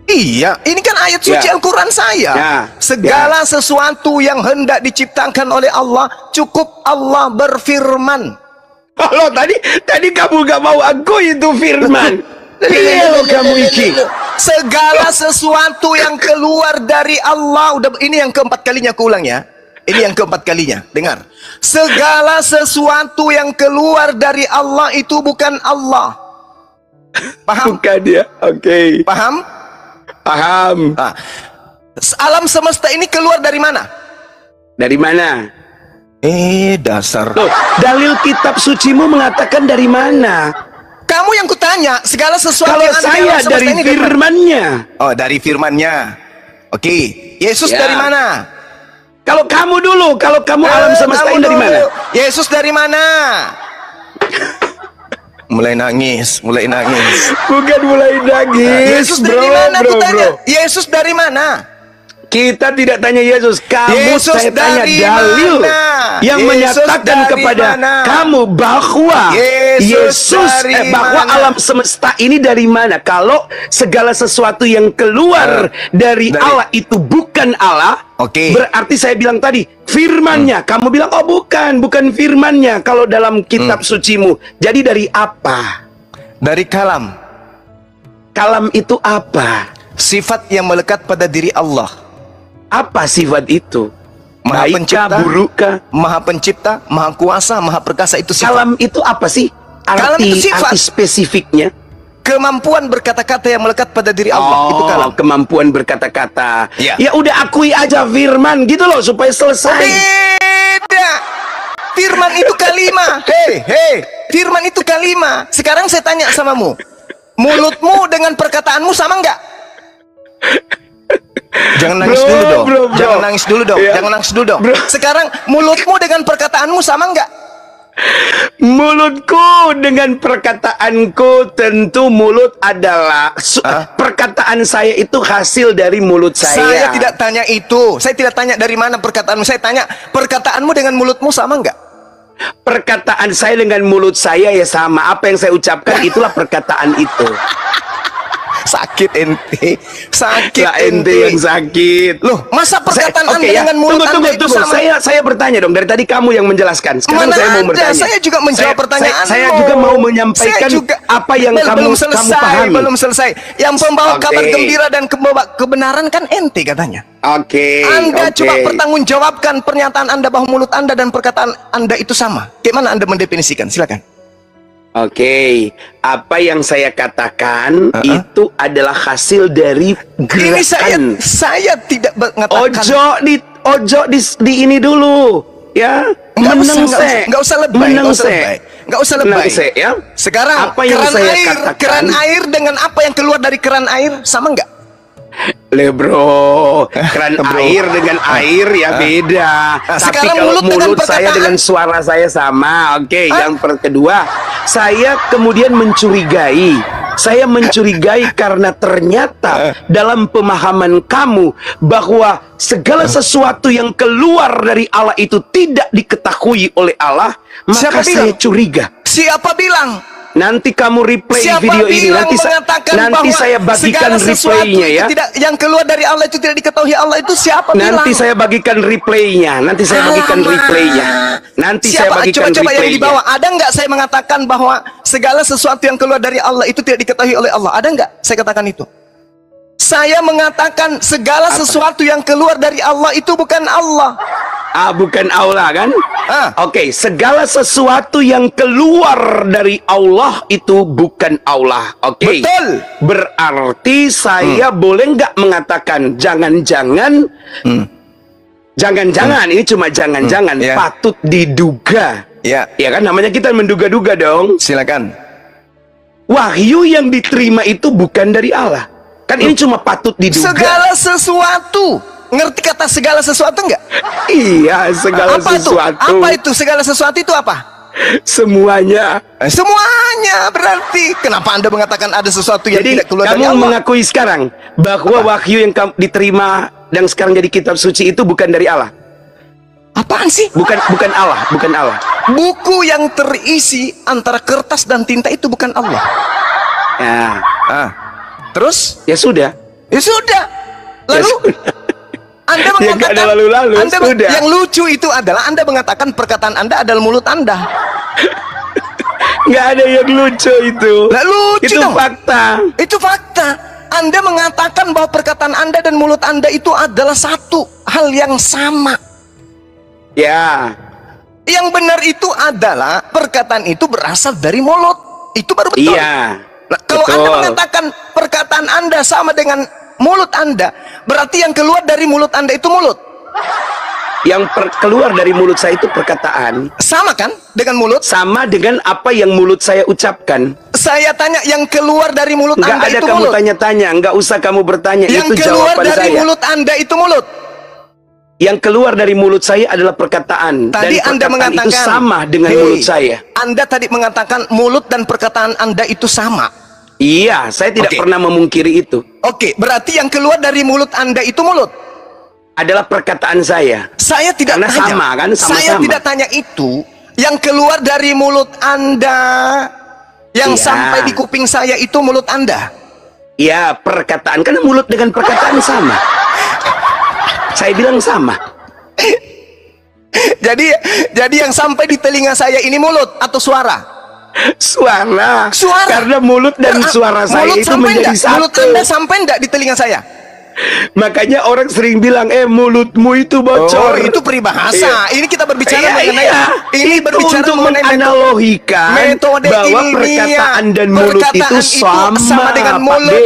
Iya, ini kan ayat suci Al-Quran saya. Segala sesuatu yang hendak diciptakan oleh Allah, cukup Allah berfirman. Halo, tadi kamu gak mau aku itu firman. Iya lo kamu iki. Segala sesuatu yang keluar dari Allah, udah ini yang keempat kalinya aku ulang ya. Ini yang keempat kalinya. Dengar. Segala sesuatu yang keluar dari Allah itu bukan Allah. Paham? Bukan ya. Oke. Paham? Paham. Nah, alam semesta ini keluar dari mana? Dari mana? Dasar. Loh, dalil kitab sucimu mengatakan dari mana? Kamu yang kutanya, segala sesuatu Kalau yang ada di saya alam semesta dari ini firman-Nya. Oh, dari firman-Nya. Oke. Yesus Ya. dari mana? Kalau kamu dulu, kalau kamu alam semesta kamu ini dari dulu. mana? Yesus dari mana? Mulai nangis. Bukan mulai nangis, Yesus dari mana? Aku tanya. Yesus dari mana? Kita tidak tanya Yesus, kamu Yesus saya tanya dari dalil mana? yang Yesus menyatakan dari kepada mana? kamu bahwa Yesus dari bahwa mana? alam semesta ini dari mana? Kalau segala sesuatu yang keluar dari Allah itu bukan Allah, Oke. berarti saya bilang tadi firman-Nya. Kamu bilang oh bukan firman-Nya kalau dalam kitab sucimu. Jadi dari apa? Dari kalam. Kalam itu apa? Sifat yang melekat pada diri Allah. Apa sifat itu? Maha Baikkah, pencipta, burukkah? Maha pencipta, maha kuasa, maha perkasa, itu sifat. Kalam itu apa sih? Kalam itu sifat. Arti spesifiknya? Kemampuan berkata-kata yang melekat pada diri Allah, itu kalam. Kemampuan berkata-kata. Ya. Ya udah akui aja firman gitu loh supaya selesai. Beda. Firman itu kalimah. Hei, firman itu kalimah. Sekarang saya tanya samamu, mulutmu dengan perkataanmu sama enggak? Jangan nangis dulu dong. Bro. Jangan nangis dulu dong. Ya. Jangan nangis dulu dong. Bro. Sekarang mulutmu dengan perkataanmu sama enggak? Mulutku dengan perkataanku, tentu mulut adalah perkataan saya itu hasil dari mulut saya. Saya tidak tanya itu. Saya tidak tanya dari mana perkataanmu. Saya tanya perkataanmu dengan mulutmu sama enggak? Perkataan saya dengan mulut saya ya sama. Apa yang saya ucapkan itulah perkataan itu. Sakit ente. Lah ente yang sakit. Loh, masa perkataan Anda ya. dengan mulut Anda itu tunggu. sama? Saya bertanya dong, dari tadi kamu yang menjelaskan. Sekarang Mana saya mau ada? bertanya. Saya juga menjawab pertanyaan. Saya juga mau menyampaikan apa yang kamu pahami. Belum selesai. Yang pembawa kabar Oke. gembira dan pembawa kebenaran kan ente katanya. Oke. Anda coba pertanggungjawabkan pernyataan Anda bahwa mulut Anda dan perkataan Anda itu sama. Bagaimana Anda mendefinisikan? Silakan. Oke, apa yang saya katakan itu adalah hasil dari gerakan. Ini saya tidak mengatakan. Ojo di ini dulu, ya. Nggak usah lebay. Ya. Sekarang apa yang saya katakan? keran air dengan apa yang keluar dari keran air sama nggak? Bro, keran air dengan air ya beda. Tapi sekarang kalau mulut dengan saya dengan suara saya sama. Oke, yang kedua, saya kemudian mencurigai. Saya mencurigai karena ternyata dalam pemahaman kamu bahwa segala sesuatu yang keluar dari Allah itu tidak diketahui oleh Allah, maka saya curiga. Siapa bilang? Nanti kamu replay video ini. Nanti saya bagikan replaynya ya. Yang keluar dari Allah itu tidak diketahui Allah itu siapa bilang? Nanti saya bagikan replaynya. Coba yang di bawah. Ada nggak saya mengatakan bahwa segala sesuatu yang keluar dari Allah itu tidak diketahui oleh Allah? Ada nggak saya katakan itu? Saya mengatakan segala sesuatu yang keluar dari Allah itu bukan Allah. Bukan Allah kan? Oke, segala sesuatu yang keluar dari Allah itu bukan Allah. Oke. Betul. Berarti saya boleh nggak mengatakan jangan-jangan ini cuma jangan-jangan patut diduga. Ya kan, namanya kita menduga-duga dong. Silakan. Wahyu yang diterima itu bukan dari Allah. Kan ini cuma patut diduga. Segala sesuatu. Ngerti kata segala sesuatu enggak? Iya, segala sesuatu. Apa itu segala sesuatu itu apa? Semuanya. Semuanya berarti. Kenapa Anda mengatakan ada sesuatu yang tidak keluar dari Allah? Kamu mengakui sekarang bahwa wahyu yang kamu diterima dan sekarang jadi kitab suci itu bukan dari Allah. Apaan sih? Bukan Allah. Buku yang terisi antara kertas dan tinta itu bukan Allah. Ya. Terus? Ya sudah. Lalu Anda mengatakan Anda yang lucu itu adalah Anda mengatakan perkataan Anda adalah mulut Anda. Nggak ada yang lucu itu. Lah, lucu Itu dong. fakta. Itu fakta. Anda mengatakan bahwa perkataan Anda dan mulut Anda itu adalah satu hal yang sama. Ya. Yang benar itu adalah perkataan itu berasal dari mulut. Itu baru betul. Iya. Nah, kalau betul. Anda mengatakan perkataan Anda sama dengan mulut Anda, berarti yang keluar dari mulut Anda itu mulut. Yang keluar dari mulut saya itu perkataan. Sama kan dengan mulut? Sama dengan apa yang mulut saya ucapkan. Saya tanya, yang keluar dari mulut Nggak Anda ada itu kamu mulut. tanya-tanya, nggak usah kamu bertanya. Yang itu keluar jawaban dari saya. mulut Anda itu mulut. Yang keluar dari mulut saya adalah perkataan. Tadi dan Anda perkataan mengatakan itu sama dengan mulut saya. Anda tadi mengatakan mulut dan perkataan Anda itu sama. Iya, saya tidak Oke. pernah memungkiri itu. Oke, berarti yang keluar dari mulut Anda itu mulut. Adalah perkataan saya. Saya tidak Karena tanya. sama kan, sama-sama. Saya tidak tanya itu. Yang keluar dari mulut Anda, yang Iya. sampai di kuping saya itu mulut Anda. Ya, perkataan. Karena mulut dengan perkataan sama. Saya bilang sama. Jadi yang sampai di telinga saya ini mulut atau suara? Suara. Suara. Karena mulut dan suara saya mulut itu sampai menjadi enggak? Mulut satu. Anda sampai enggak di telinga saya? Makanya orang sering bilang, mulutmu itu bocor. Oh, itu peribahasa. Iya. Ini kita berbicara Iya, mengenai iya. ini Itu berbicara untuk mengenai menganalogikan metode bahwa ilmiah. perkataan dan mulut Perkataan itu sama, dengan Pak mulut. D.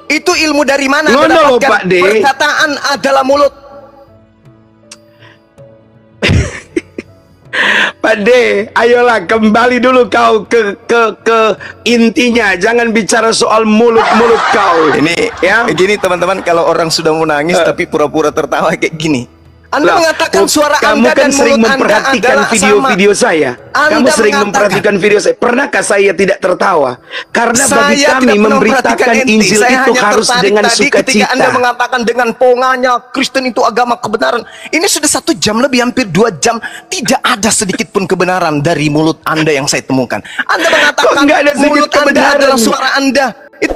Itu ilmu dari mana Ngono Anda loh, dapatkan? Pak D. Perkataan adalah mulut. Pak D, ayolah kembali dulu kau ke intinya. Jangan bicara soal mulut-mulut kau. Ini ya. Gini teman-teman, kalau orang sudah mau nangis tapi pura-pura tertawa kayak gini. Anda Lah, mengatakan suara kamu Anda kan dan sering mulut Anda memperhatikan adalah video-video saya. Kamu Anda sering mengatakan- memperhatikan video saya. Pernahkah saya tidak tertawa? Karena bagi Saya kami tidak pernah memberitakan memperhatikan ente. Injil Saya itu hanya harus tertarik dengan tadi ketika Anda sukacita. mengatakan dengan ponganya Kristen itu agama kebenaran. Ini sudah 1 jam lebih, hampir 2 jam. Tidak ada sedikit pun kebenaran dari mulut Anda yang saya temukan. Anda mengatakan nggak ada sedikit mulut Anda kebenaran? adalah suara Anda. Itu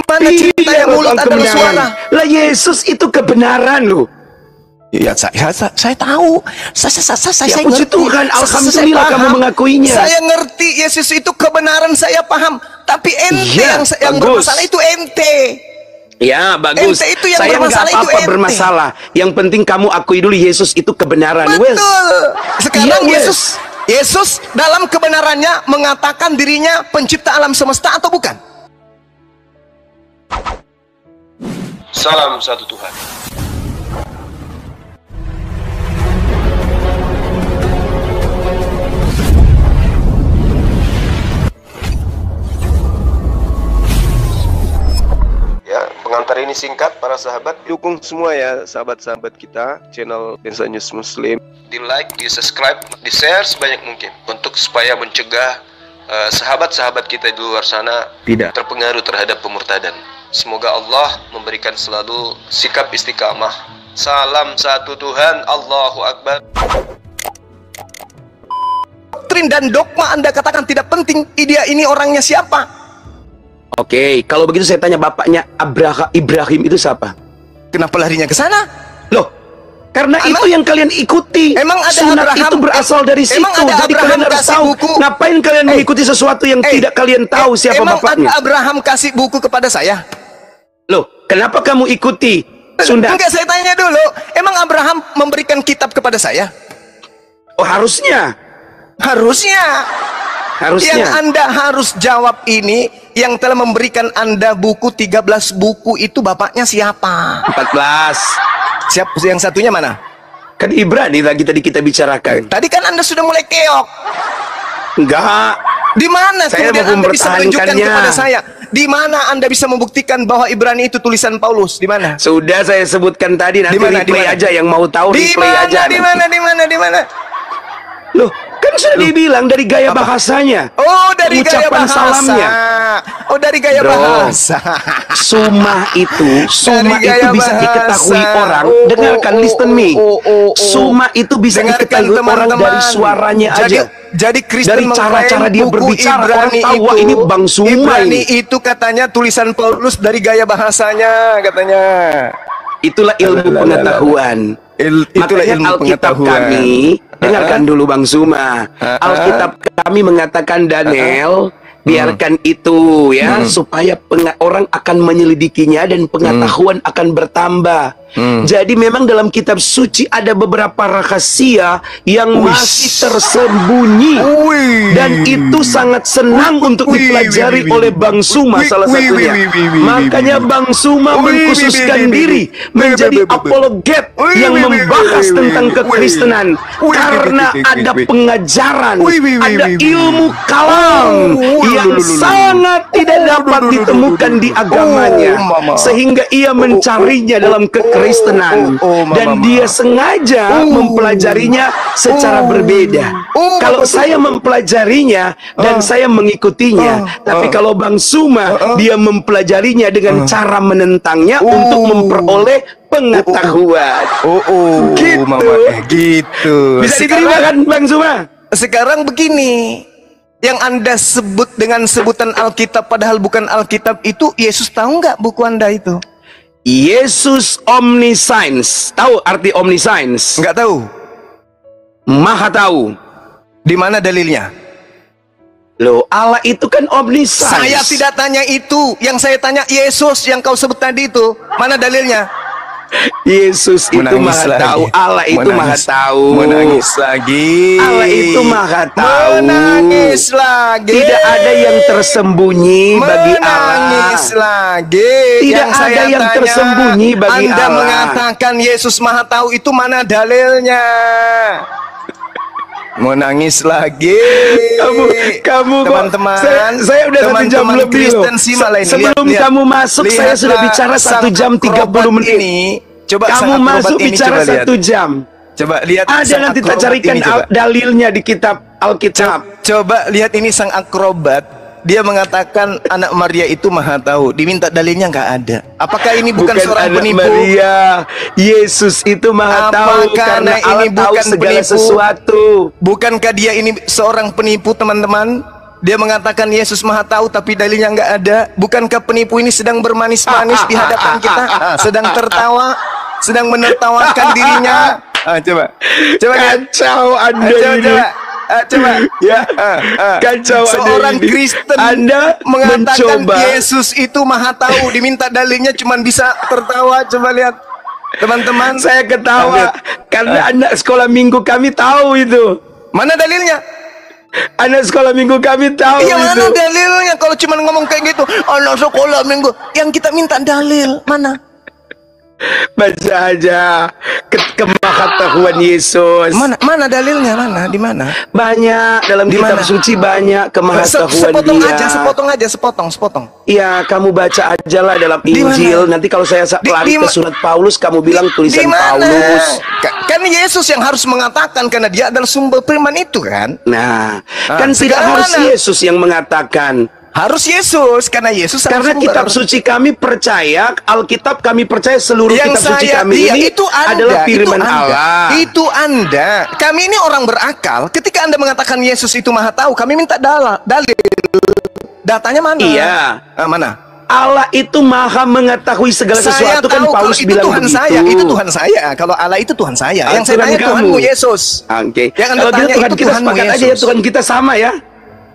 mana cerita Iya, yang mulut tentang adalah kebenaran. suara? Lah Yesus itu kebenaran loh. Ya, saya tahu. Saya puji ngerti. Tuhan, alhamdulillah Saya kamu paham. mengakuinya. Saya ngerti Yesus itu kebenaran, saya paham. Tapi ente Iya, yang bagus. bermasalah itu ente. Ya bagus. Ente itu yang Saya nggak bermasalah, itu apa-apa ente. bermasalah. Yang penting kamu akui dulu Yesus itu kebenaran. Wes. Betul. Sekarang Iya, Yesus dalam kebenarannya mengatakan dirinya pencipta alam semesta atau bukan? Salam satu Tuhan. Ya, pengantar ini singkat para sahabat. Dukung semua ya sahabat-sahabat kita channel Densa News Muslim. Di like, di subscribe, di share sebanyak mungkin untuk supaya mencegah sahabat-sahabat kita di luar sana Tidak. terpengaruh terhadap pemurtadan. Semoga Allah memberikan selalu sikap istiqamah. Salam satu Tuhan, Allahu Akbar. Doktrin dan dogma Anda katakan tidak penting. Dia ini orangnya siapa? Oke, kalau begitu saya tanya bapaknya Ibrahim itu siapa? Kenapa larinya ke sana? Loh, karena Emang- itu yang kalian ikuti. Emang ada Sunat Abraham- itu berasal dari situ. emang ada Jadi Abraham kalian harus kasih tahu. buku? Ngapain kalian mengikuti sesuatu yang tidak kalian tahu siapa emang bapaknya? ada Abraham kasih buku kepada saya? Loh, kenapa kamu ikuti sunat? Enggak, saya tanya dulu. Emang Abraham memberikan kitab kepada saya? Oh, harusnya. Harusnya. Yang Harusnya. Anda harus jawab ini, yang telah memberikan Anda buku 13 buku itu bapaknya siapa? 14. Siap, yang satunya mana? Kan Ibrani lagi tadi kita bicarakan. Tadi kan Anda sudah mulai keok. Enggak. Di mana Saya kemudian mau Anda bisa menunjukkan mempertahankannya. kepada saya? Di mana Anda bisa membuktikan bahwa Ibrani itu tulisan Paulus? Di mana? Sudah saya sebutkan tadi, nanti Di mana, di replay mana? aja yang mau tahu Di replay mana? aja. Di nanti. mana? Di mana? Di mana? Loh, kan sudah dibilang dari gaya bahasanya. Oh, dari gaya Ucapan bahasa. salamnya. Oh, dari gaya Dong. bahasa. Sumah itu Dari itu gaya bisa bahasa. diketahui orang. Oh, Dengarkan, oh, listen oh, me. oh, oh, oh. Sumah itu bisa Dengarkan, diketahui orang teman-teman. dari suaranya aja. Jadi Kristen Dari cara-cara dia mengklaim buku berbicara, orang Ibrani tahu, wah, ini Bang Suma Ibrani ini. itu katanya tulisan Paulus dari gaya bahasanya katanya. Itulah ilmu pengetahuan. Itulah Makanya ilmu Alkitab pengetahuan. kami, dengarkan dulu Bang Suma. Alkitab kami kami mengatakan Daniel, biarkan itu ya, supaya orang akan menyelidikinya dan pengetahuan akan bertambah. Jadi memang dalam kitab suci ada beberapa rahasia yang masih tersembunyi, dan itu sangat senang untuk dipelajari oleh Bang Suma salah satunya. Makanya Bang Suma mengkhususkan diri menjadi apologet yang membahas tentang kekristenan, karena ada pengajaran, ada ilmu kalam yang sangat tidak dapat ditemukan di agamanya, sehingga ia mencarinya dalam kekristenan, dan dia sengaja mempelajarinya secara berbeda. Kalau saya mempelajarinya dan saya mengikutinya, tapi kalau Bang Suma dia mempelajarinya dengan cara menentangnya untuk memperoleh pengetahuan. Gitu. Bisa diterima kan Bang Suma? Sekarang begini, yang Anda sebut dengan sebutan Alkitab padahal bukan Alkitab itu, Yesus tahu nggak buku Anda itu? Yesus omniscience. Tahu arti omniscience? Nggak tahu. Maha tahu. Di mana dalilnya? Loh, Allah itu kan omniscience. Saya tidak tanya itu. Yang saya tanya Yesus yang kau sebut tadi itu. Mana dalilnya? Yesus itu maha tahu. Allah itu maha tahu. Menangis lagi. Allah itu maha tahu. Menangis lagi. Tidak ada yang tersembunyi bagi Allah. Menangis lagi. Tidak ada yang tersembunyi bagi Anda Allah. mengatakan Yesus maha tahu, itu mana dalilnya? Mau nangis lagi. Kamu teman-teman, saya udah teman 1 jam lebih loh. Sebelum kamu masuk saya sudah bicara 1 jam 30 menit. Coba kamu masuk bicara 1 jam. Coba lihat. Ada nanti kita carikan dalilnya di kitab Alkitab. Coba lihat ini sang akrobat. Dia mengatakan anak Maria itu maha tahu. Diminta dalilnya nggak ada. Apakah ini bukan seorang anak penipu? Maria, Yesus itu maha tahu karena Allah ini tahu bukan segala penipu? sesuatu. Bukankah dia ini seorang penipu, teman-teman? Dia mengatakan Yesus maha tahu tapi dalilnya nggak ada. Bukankah penipu ini sedang bermanis-manis di hadapan kita? Sedang tertawa, sedang menertawakan dirinya. Coba Kacau Anda ini. Coba Ya, kacau seorang Anda ini. Kristen Anda mengatakan mencoba. Yesus itu maha tahu, diminta dalilnya cuman bisa tertawa. Coba lihat teman-teman, Saya ketawa karena anak sekolah minggu kami tahu itu. mana dalilnya? Anak sekolah minggu kami tahu Iya, mana itu. dalilnya? Kalau cuma ngomong kayak gitu, anak sekolah minggu, yang kita minta dalil mana? Baca aja kemahatauan Yesus. Mana dalilnya? Mana? Di mana? Banyak dalam Di kitab mana? suci, banyak kemahatauan dia. Sepotong. Iya, kamu baca aja lah dalam Di Injil. mana? Nanti kalau saya lari ke di surat Paulus, kamu bilang tulisan Di mana? Paulus. Kan Yesus yang harus mengatakan karena dia adalah sumber firman itu kan? Nah, kan tidak sekarang harus mana? Yesus yang mengatakan. Harus Yesus karena Yesus Karena sumber. kitab suci kami percaya, Alkitab kami percaya, seluruh Yang kitab suci saya, kami iya, ini itu Anda, adalah firman itu Anda, Allah. Itu Anda. Kami ini orang berakal. Ketika Anda mengatakan Yesus itu maha tahu, kami minta dalil. Datanya mana? Iya. Mana? Allah itu maha mengetahui segala Saya sesuatu, kan tahu Paulus kalau itu bilang Tuhan begitu. saya, itu Tuhan saya. Kalau Allah itu Tuhan saya. Yang saya Tuhan tanya kamu. Tuhanmu Yesus. Oke. Yang Anda Kalau gitu tanya Tuhan itu kita Tuhanmu sepakat aja ya, Yesus. Tuhan kita sama ya.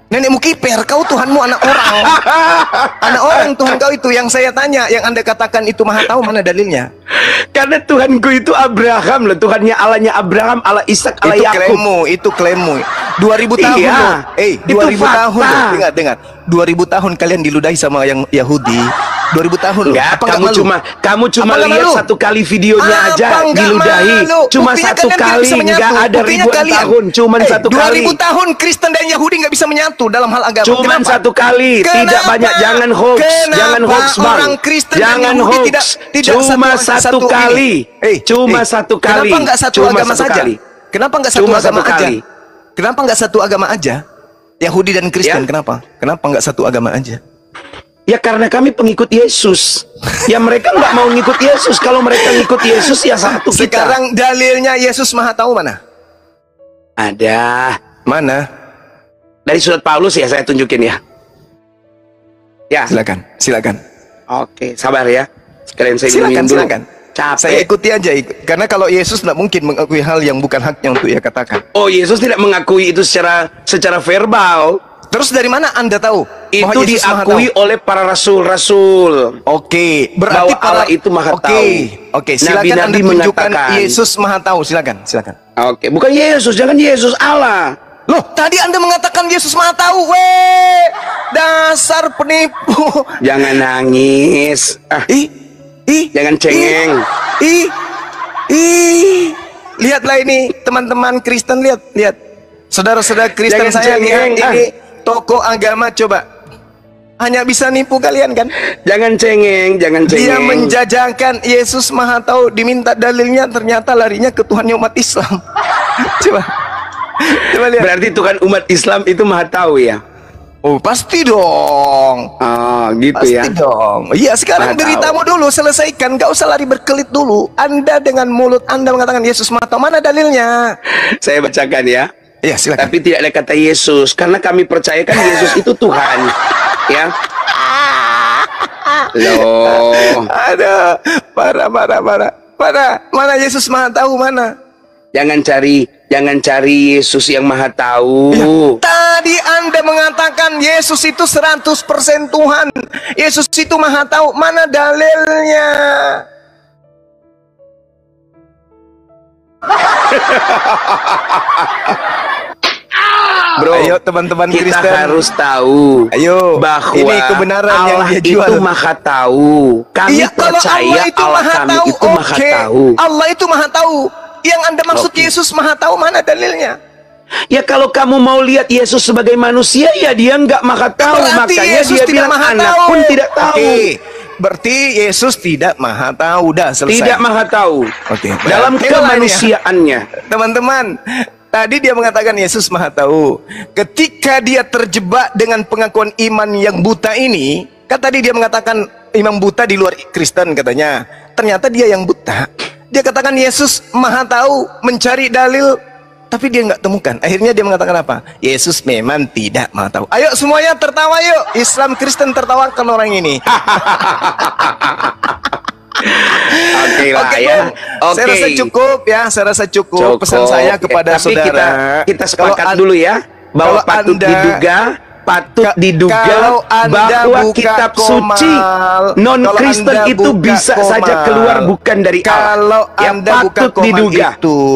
Nenekmu kiper, kau Tuhanmu anak orang. Anak orang Tuhan kau itu. Yang saya tanya, yang Anda katakan itu maha tahu, mana dalilnya? Karena Tuhanku itu Abraham loh, Tuhannya Allahnya Abraham, Allah Ishak, Allah Yakub. Itu klaimmu. 2000 tahun Iya, loh. itu 2000 fakta. tahun loh. Dengar. 2000 tahun kalian diludahi sama yang Yahudi. 2000 tahun loh. Enggak, Apa kamu cuma Apa nggak lihat malu? 1 kali videonya Apa aja nggak diludahi. malu? Cuma Buktinya 1 kalian tidak kali, bisa menyatu. enggak ada Buktinya ribuan kalian. tahun, cuma 1 kali. 2000 tahun Kristen dan Yahudi nggak bisa menyatu dalam hal agama. Cuma Kenapa? 1 kali, tidak Kenapa? banyak. Jangan hoax, Kenapa jangan hoax bang. orang Kristen dan Jangan Yahudi hoax. tidak Cuma satu 1 kali. ini? Cuma 1 kali. Kenapa nggak satu Cuma agama 1 saja? kali. Kenapa nggak satu Cuma agama 1 aja? kali. Kenapa nggak satu agama aja? Yahudi dan Kristen, Ya. kenapa? Kenapa nggak satu agama aja? Ya karena kami pengikut Yesus. Ya mereka nggak mau ngikut Yesus. Kalau mereka ngikut Yesus ya satu kita. Sekarang dalilnya Yesus maha tahu mana? Ada. Mana? Dari surat Paulus ya, saya tunjukin ya. Ya. Silakan. Oke, sabar ya. Sekalian saya minum dulu. Silakan. Capek. Saya ikuti aja, karena kalau Yesus tidak mungkin mengakui hal yang bukan haknya untuk ia katakan. Oh, Yesus tidak mengakui itu secara verbal. Terus dari mana Anda tahu? Itu diakui oleh para rasul-rasul. Oke, berarti bahwa Allah itu Maha Tahu. Oke, silakan Anda tunjukkan Yesus Maha Tahu, silakan. Oke, bukan Yesus, jangan Yesus, Allah. Loh, tadi Anda mengatakan Yesus Maha Tahu. Dasar penipu. Jangan nangis. Jangan cengeng. Lihatlah ini, teman-teman Kristen, lihat. Saudara-saudara Kristen, Jangan saya cengeng. lihat ini tokoh agama, coba. Hanya bisa nipu kalian kan? Jangan cengeng. Dia menjajakan Yesus Maha Tahu, diminta dalilnya, ternyata larinya ke Tuhannya umat Islam. Coba lihat. Berarti Tuhan umat Islam itu Maha Tahu ya? Oh, pasti dong. Oh, gitu Pasti ya. dong. Iya, sekarang Maha deritamu dulu, selesaikan. Gak usah lari berkelit dulu. Anda dengan mulut Anda mengatakan Yesus Maha Tahu, mana dalilnya? Saya bacakan ya. Iya, silakan. Tapi tidak ada kata Yesus, karena kami percayakan Yesus itu Tuhan. Ya. Loh. Ada parah. Mana Yesus Maha Tahu, mana? Jangan cari Yesus yang Maha Tahu. Ya, tadi Anda mengatakan Yesus itu 100% Tuhan. Yesus itu Maha Tahu. Mana dalilnya? Bro, ayo teman-teman kita Kristen, harus tahu bahwa ini kebenaran Allah yang dia jual. itu Maha Tahu. Kami percaya Allah kami itu Maha Tahu. Allah itu Maha Tahu. Yang Anda maksud Yesus Maha Tahu, mana dalilnya? Ya kalau kamu mau lihat Yesus sebagai manusia, ya dia nggak Maha Tahu. Berarti Makanya Yesus dia tidak bilang Maha anak Tahu. pun tidak tahu. Berarti Yesus tidak Maha Tahu. Dah selesai. Tidak Maha Tahu. Dalam kemanusiaannya. Teman-teman, tadi dia mengatakan Yesus Maha Tahu. Ketika dia terjebak dengan pengakuan iman yang buta ini, kan tadi dia mengatakan imam buta di luar Kristen katanya. Ternyata dia yang buta. Dia katakan Yesus Maha Tahu, mencari dalil, tapi dia nggak temukan. Akhirnya dia mengatakan apa? Yesus memang tidak Maha Tahu. Ayo semuanya tertawa yuk. Islam Kristen tertawakan orang ini. Oke lah ya. Oke. Saya rasa cukup ya. Saya rasa cukup. Pesan saya kepada tapi saudara. Kita sepakat dulu ya bahwa patut diduga bahwa kitab suci non Kristen itu bisa saja keluar bukan dari Allah. Kalau yang Anda patut buka diduga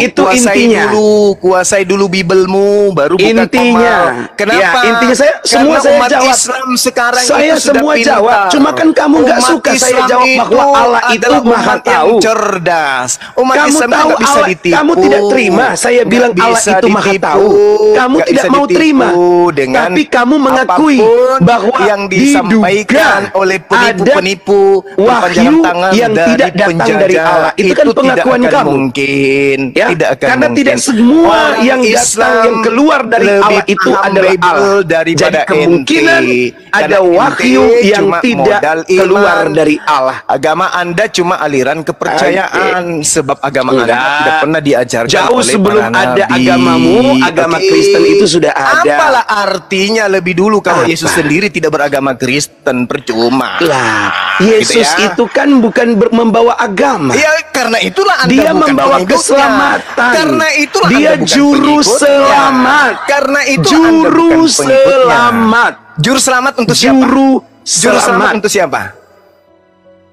itu intinya. Kuasai dulu Bibelmu, baru buka Intinya. komal. Kenapa? Ya, intinya saya umat jawab. Islam sekarang Saya itu sudah semua pintar. jawab. Cuma kan kamu nggak Umat suka saya Islam jawab bahwa Allah itu adalah Maha umat yang Tahu. cerdas. Umat Kamu Islam tahu nggak bisa Allah, ditipu. kamu tidak terima saya bilang Allah bisa itu Maha ditipu. Tahu. Kamu Nggak tidak bisa mau ditipu terima. dengan Tapi kamu mengakui apapun bahwa yang disampaikan oleh penipu-penipu, wahyu tangan yang dari tidak datang penjajah, dari Allah. Itu kan pengakuan tidak akan kamu. Mungkin, Ya, tidak akan karena mungkin. tidak semua Orang yang datang Islam yang keluar dari lebih Allah itu paham adalah Bible Allah. daripada Jadi kemungkinan ente. ada Karena wahyu ente yang cuma tidak modal keluar iman. dari Allah. Agama Anda cuma aliran kepercayaan, sebab agama Anda Enggak. tidak pernah diajarkan Jauh oleh sebelum para ada nabi. agamamu, agama Kristen itu sudah ada. Apalah artinya lebih dulu kalau Apa? Yesus sendiri tidak beragama Kristen, percuma. Lah, Gitu Yesus ya. itu kan bukan membawa agama. Ya, karena itulah Anda Dia bukan membawa pengikutnya. keselamatan. Karena itulah Dia Anda bukan juru pengikutnya. selamat. Karena itu Juru Anda bukan pengikutnya. selamat. Juru selamat untuk siapa? Juru Juru selamat selamat. untuk siapa?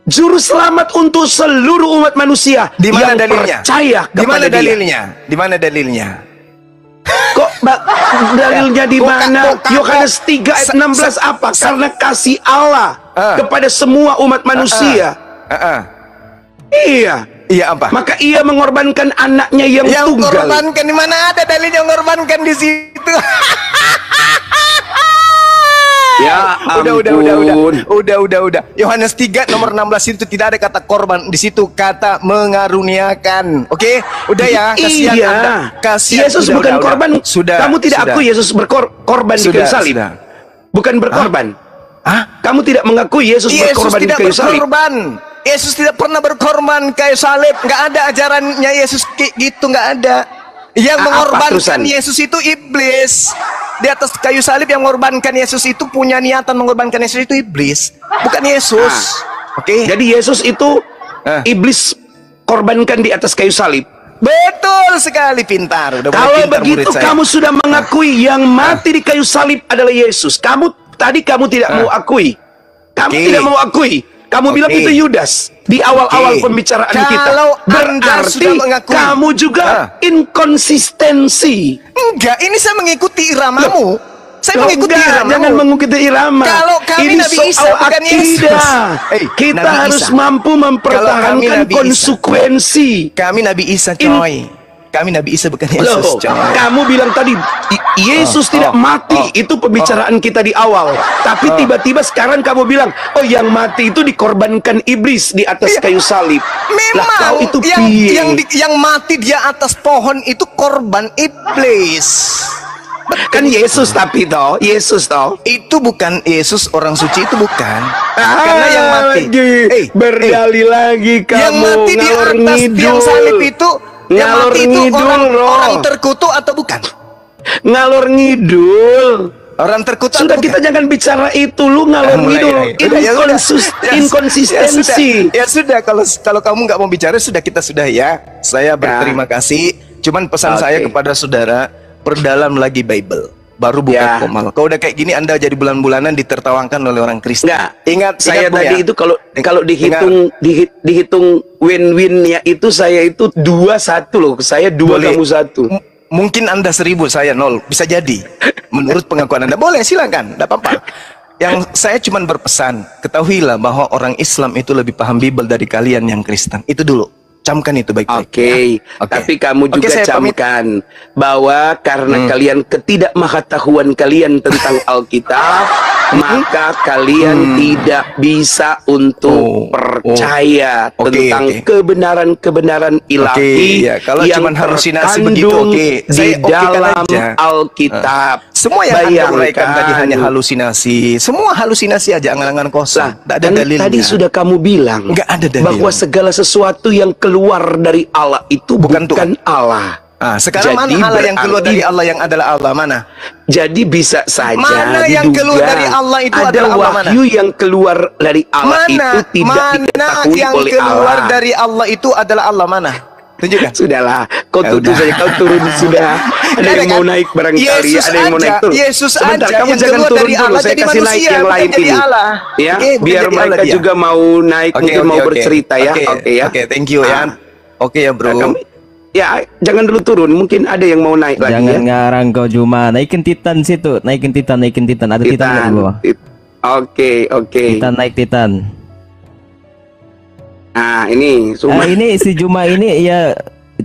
Juru selamat untuk seluruh umat manusia. Di mana yang dalilnya? percaya Di mana kepada dia. dalilnya? Di mana dalilnya? Kok dalilnya di mana? Buka. Yohanes 3 ayat 16 apa? Karena kasih Allah kepada semua umat manusia. Iya. Iya apa? Maka ia mengorbankan anaknya yang tunggal. Korbankan, di mana ada dalilnya mengorbankan di situ? Ya ampun. Udah. Yohanes 3 nomor 16 itu tidak ada kata korban, di situ kata mengaruniakan. Oke? Udah ya, kasihan Iya. Anda. Kasihan. Yesus Udah, bukan udah. korban. Sudah. Kamu tidak sudah. akui Yesus berkorban di kayu salib. Sudah. Bukan berkorban. Hah? Kamu tidak mengakui Yesus berkorban di tidak kayu salib. berkorban. Yesus tidak pernah berkorban kayu salib. Nggak ada ajarannya Yesus gitu, nggak ada. Yang Apa mengorbankan terusan? Yesus itu iblis. Di atas kayu salib yang mengorbankan Yesus itu punya niatan mengorbankan Yesus itu iblis, bukan Yesus. Oke. Jadi Yesus itu iblis dikorbankan di atas kayu salib? Betul sekali, pintar. Udah mulai Kalau pintar murid begitu saya. kamu sudah mengakui yang mati di kayu salib adalah Yesus. Kamu tidak mau akui. Kamu Oke. tidak mau akui. Kamu bilang Oke. itu Yudas di awal-awal Oke. pembicaraan kita. Kalau Anda Berarti sudah mengakui. kamu juga inkonsistensi. Enggak, ini saya mengikuti iramamu. Saya mengikuti Enggak, iramamu. jangan mengikuti irama. Kalau kami ini Nabi soal Isa, bukan Yesus. akidah. Nabi Kita Isa. harus mampu Kalau kami mempertahankan Nabi Isa. konsekuensi. Kami Nabi Isa, coy. Kami Nabi Isa bukan Yesus, Loh, coy. kamu bilang tadi Yesus tidak mati, itu pembicaraan kita di awal. Tapi tiba-tiba sekarang kamu bilang, oh yang mati itu dikorbankan iblis di atas kayu salib. Lah Memang kau itu yang mati di atas pohon itu korban iblis. kan Yesus tapi toh, Yesus toh. Itu bukan Yesus orang suci, itu bukan. Karena yang mati. Berdalih lagi kamu. Yang mati di ngalor atas ngidul. tiang salib itu, yang Ngalor mati itu ngidul, orang Roh. terkutuk atau bukan? Ngalor ngidul. Orang terkutuk Sudah atau kita bukan? jangan bicara itu, lu ngalor ngidul. Inkonsistensi. Ya sudah, kalau kamu nggak mau bicara, kita sudah ya. Saya berterima kasih. Cuman pesan saya kepada saudara, perdalam lagi Bible. Baru buka komal. Kalau udah kayak gini, Anda jadi bulan-bulanan ditertawakan oleh orang Kristen. Ingat saya Bu, tadi ya. itu kalau dihitung win-winnya itu saya itu 2-1 loh. Saya 2 Boleh. kamu 1. Mungkin Anda 1000, saya 0. Bisa jadi. Menurut pengakuan Anda. Boleh, silakan. Tidak apa-apa. Yang saya cuma berpesan, ketahuilah bahwa orang Islam itu lebih paham Bible dari kalian yang Kristen. Itu dulu. Camkan itu baik-baik. Oke. Tapi kamu juga saya pamit. camkan bahwa karena kalian ketidakmengetahuan kalian tentang Alkitab, maka kalian tidak bisa untuk percaya tentang kebenaran-kebenaran ilahi ya. Kalau yang cuman halusinasi begitu, terkandung Saya di dalam aja. Alkitab. Semua yang Anda uraikan tadi Bayangkan. hanya halusinasi. Semua halusinasi aja, angan-angan kosong. Tidak ada Kan dalilnya. tadi sudah kamu bilang Nggak ada dalil. bahwa segala sesuatu yang keluar dari Allah itu bukan Tuhan. Allah. Sekarang Jadi mana Allah yang keluar berarti- dari Allah yang adalah Allah? Mana? Jadi bisa saja Mana yang diduga keluar dari Allah itu ada adalah Allah, mana? wahyu yang keluar dari Allah itu tidak diketahui yang oleh keluar Allah. dari Allah itu adalah Allah? Mana? Tunjukkan. Sudahlah, kau Ya tutup udah. saja, kau turun sudah. Ada Ada yang mau kan? naik barangkali, Yesus ada yang mau naik aja, turun. Yesus Sebentar, aja kamu yang jangan keluar turun dari dulu, Allah saya jadi kasih naik manusia, yang bukan lain jadi ini. Allah. Ya, Oke, bukan biar jadi mereka Allah dia. juga mau naik, mungkin mau bercerita ya. Oke ya. Oke, thank you ya. Oke ya, bro. Ya, jangan dulu turun. Mungkin ada yang mau naik lagi Jangan ya. ngarang kau Juma. Naikin Titan situ. Naikin Titan. Ada Titan nggak di bawah? Oke. Titan naik Titan. Nah, ini Ini si Juma ini ya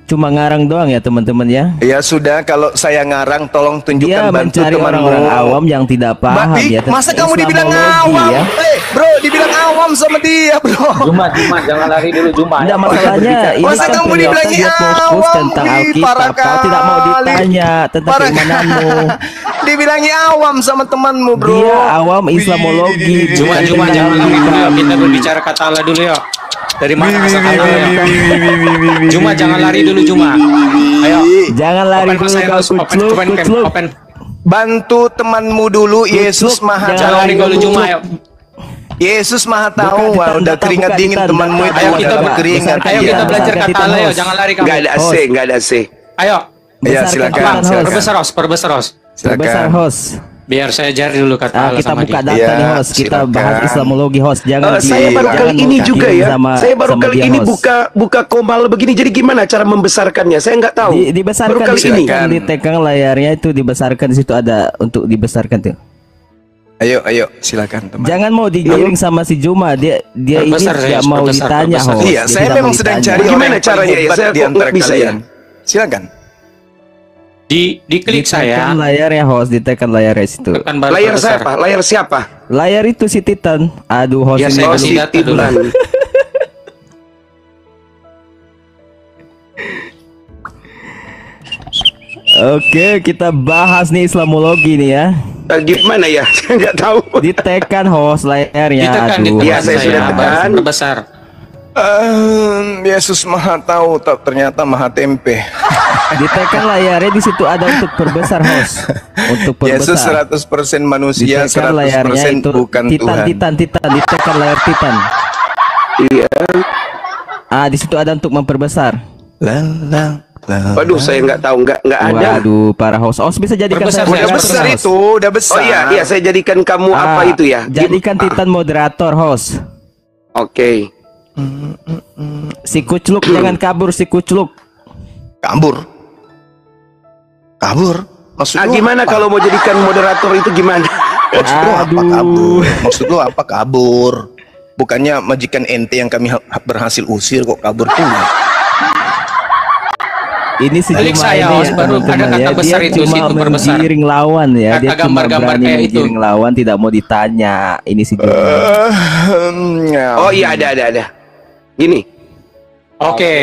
cuma ngarang doang ya teman-teman ya. Ya sudah, kalau saya ngarang tolong tunjukkan Dia bantu mencari teman orang-orang awam yang tidak paham ya. Masa kamu dibilang Islamologi, awam? ya. Bro, dibilang awam sama dia, bro. Juma, jangan lari dulu Juma. Enggak masalahnya ini Masa kan kamu kelihatan dibilangin dia fokus awam? tentang Ih, Alkitab. parah Kau tidak mau kali. ditanya tentang Parah keimananmu. Dibilangi awam sama temanmu, bro. Dia awam Islamologi. Juma, jangan lari dulu ya. Kita berbicara kata Allah dulu ya. Dari mana asal kata Allah ya? Juma, jangan lari dulu Juma. Ayo. Jangan lari Open dulu Mas kau Eros, kucluk. open. Bantu temanmu dulu, Yesus Maha Jangan lari dulu Tahu. Juma, ayo. Yesus Maha Tahu. Buka Wah, Titan, udah data, keringat buka dingin Titan, temanmu data. itu Ayo udah kita berkeringat. Ayo kita belajar Besarkan kata Titan, Allah ya. host. Jangan lari kamu. Nggak ada AC, nggak ada AC. Ayo. Ya, Besarkan silakan, Titan, host. silakan. Perbesar host. Terbesar host. Biar saya ajar dulu kata Allah Kita sama buka dia. data Ya, nih host. Kita silakan. bahas Islamologi host. Jangan Saya baru jangan kali ini buka juga diri ya. Saya baru sama kali dia, ini host. buka komal begini. Jadi gimana cara membesarkannya? Saya nggak tahu. Dibesarkan baru kali ini. silakan. di tekan layarnya itu dibesarkan, di situ ada untuk dibesarkan tuh. Ayo, silakan teman. Jangan mau digiring sama si Juma. Dia ini Perbesar, tidak Yos, mau perbesar, ditanya perbesar. host. Iya, Dia saya tidak memang mau sedang ditanya. cari Gimana orang yang caranya paling ya? hebat Saya di kok antara nggak bisa kalian. Silakan. Diklik Ditekan saya. layarnya host, ditekan layarnya situ. Tekan baru Layar perbesar. siapa? Layar siapa? Layar itu si Titan. Aduh host Ya, ini saya dulu. kasih data dulu. Titan. Oke, kita bahas nih Islamologi nih ya. Gimana ya? Saya nggak tahu. Ditekan host layarnya. Ditekan, Aduh. Iya, saya sudah tekan. Perbesar. Yesus Maha Tahu, ternyata Maha Tempe. Ditekan layarnya, di situ ada untuk perbesar host. Untuk Yesus perbesar. 100% manusia, Ditekan layarnya 100% itu bukan Tuhan. Titan. Ditekan layar Titan. Iya. Di situ ada untuk memperbesar. Waduh, saya nggak tahu, nggak ada. Waduh, para host bisa jadikan Perbesar, saya Udah Host. besar host. itu, udah besar. Oh iya, saya jadikan kamu apa itu ya? Jadikan Titan moderator host. Oke. Si Kucluk jangan kabur, si Kucluk. Kabur. Maksud lu Gimana apa? kalau mau jadikan moderator itu gimana? Maksud lu apa kabur? Maksud lu apa kabur? Bukannya majikan ente yang kami berhasil usir kok kabur tuh? Ini si Balik Juma saya, ini host, ya baru teman-teman ada kata ya. besar Dia itu, cuma situ perbesar. menggiring lawan ya. Kata Dia cuma gambar-gambar berani kayak itu. menggiring lawan, tidak mau ditanya. Ini si Juma. Oh iya, ada. Gini. Oke.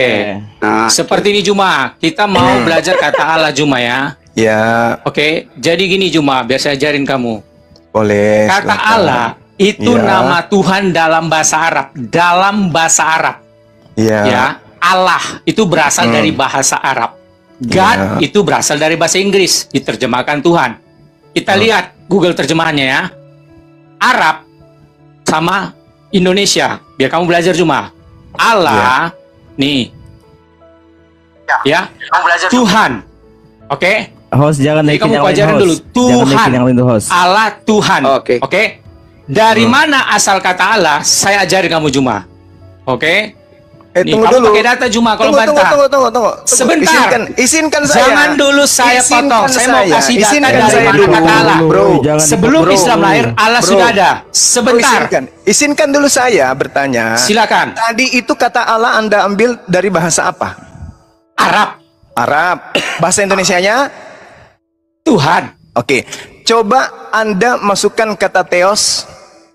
Nah, Seperti ini Juma, kita mau belajar kata Allah Juma ya. Ya, Oke, jadi gini Juma, biar saya ajarin kamu. boleh. Kata silakan. Allah itu Ya. nama Tuhan dalam bahasa Arab. Dalam bahasa Arab, ya. Allah itu berasal dari bahasa Arab. God itu berasal dari bahasa Inggris, diterjemahkan Tuhan. Kita lihat Google terjemahannya ya. Arab sama Indonesia. Biar kamu belajar Juma. Allah nih. Ya. Tuhan. Oke? Host jangan Jadi naikin kamu yang lain pelajarin host. dulu. Jangan Tuhan. naikin yang lain tuh, host. Allah Tuhan. Oke. Dari mana asal kata Allah? Saya ajarin kamu Juma. Oke? Nih, Tunggu kamu dulu. pakai data Juma kalau bantah. Tunggu. Sebentar. Izinkan saya. Jangan dulu saya potong. Saya mau kasih data Izinkan dari saya mana dulu. kata Allah. Bro. Jangan Sebelum dipotong. Islam lahir, Allah Bro. sudah ada. Sebentar. Izinkan dulu saya bertanya. Silakan. Tadi itu kata Allah Anda ambil dari bahasa apa? Arab. Arab. Bahasa Indonesianya? Tuhan. Oke. Coba Anda masukkan kata Theos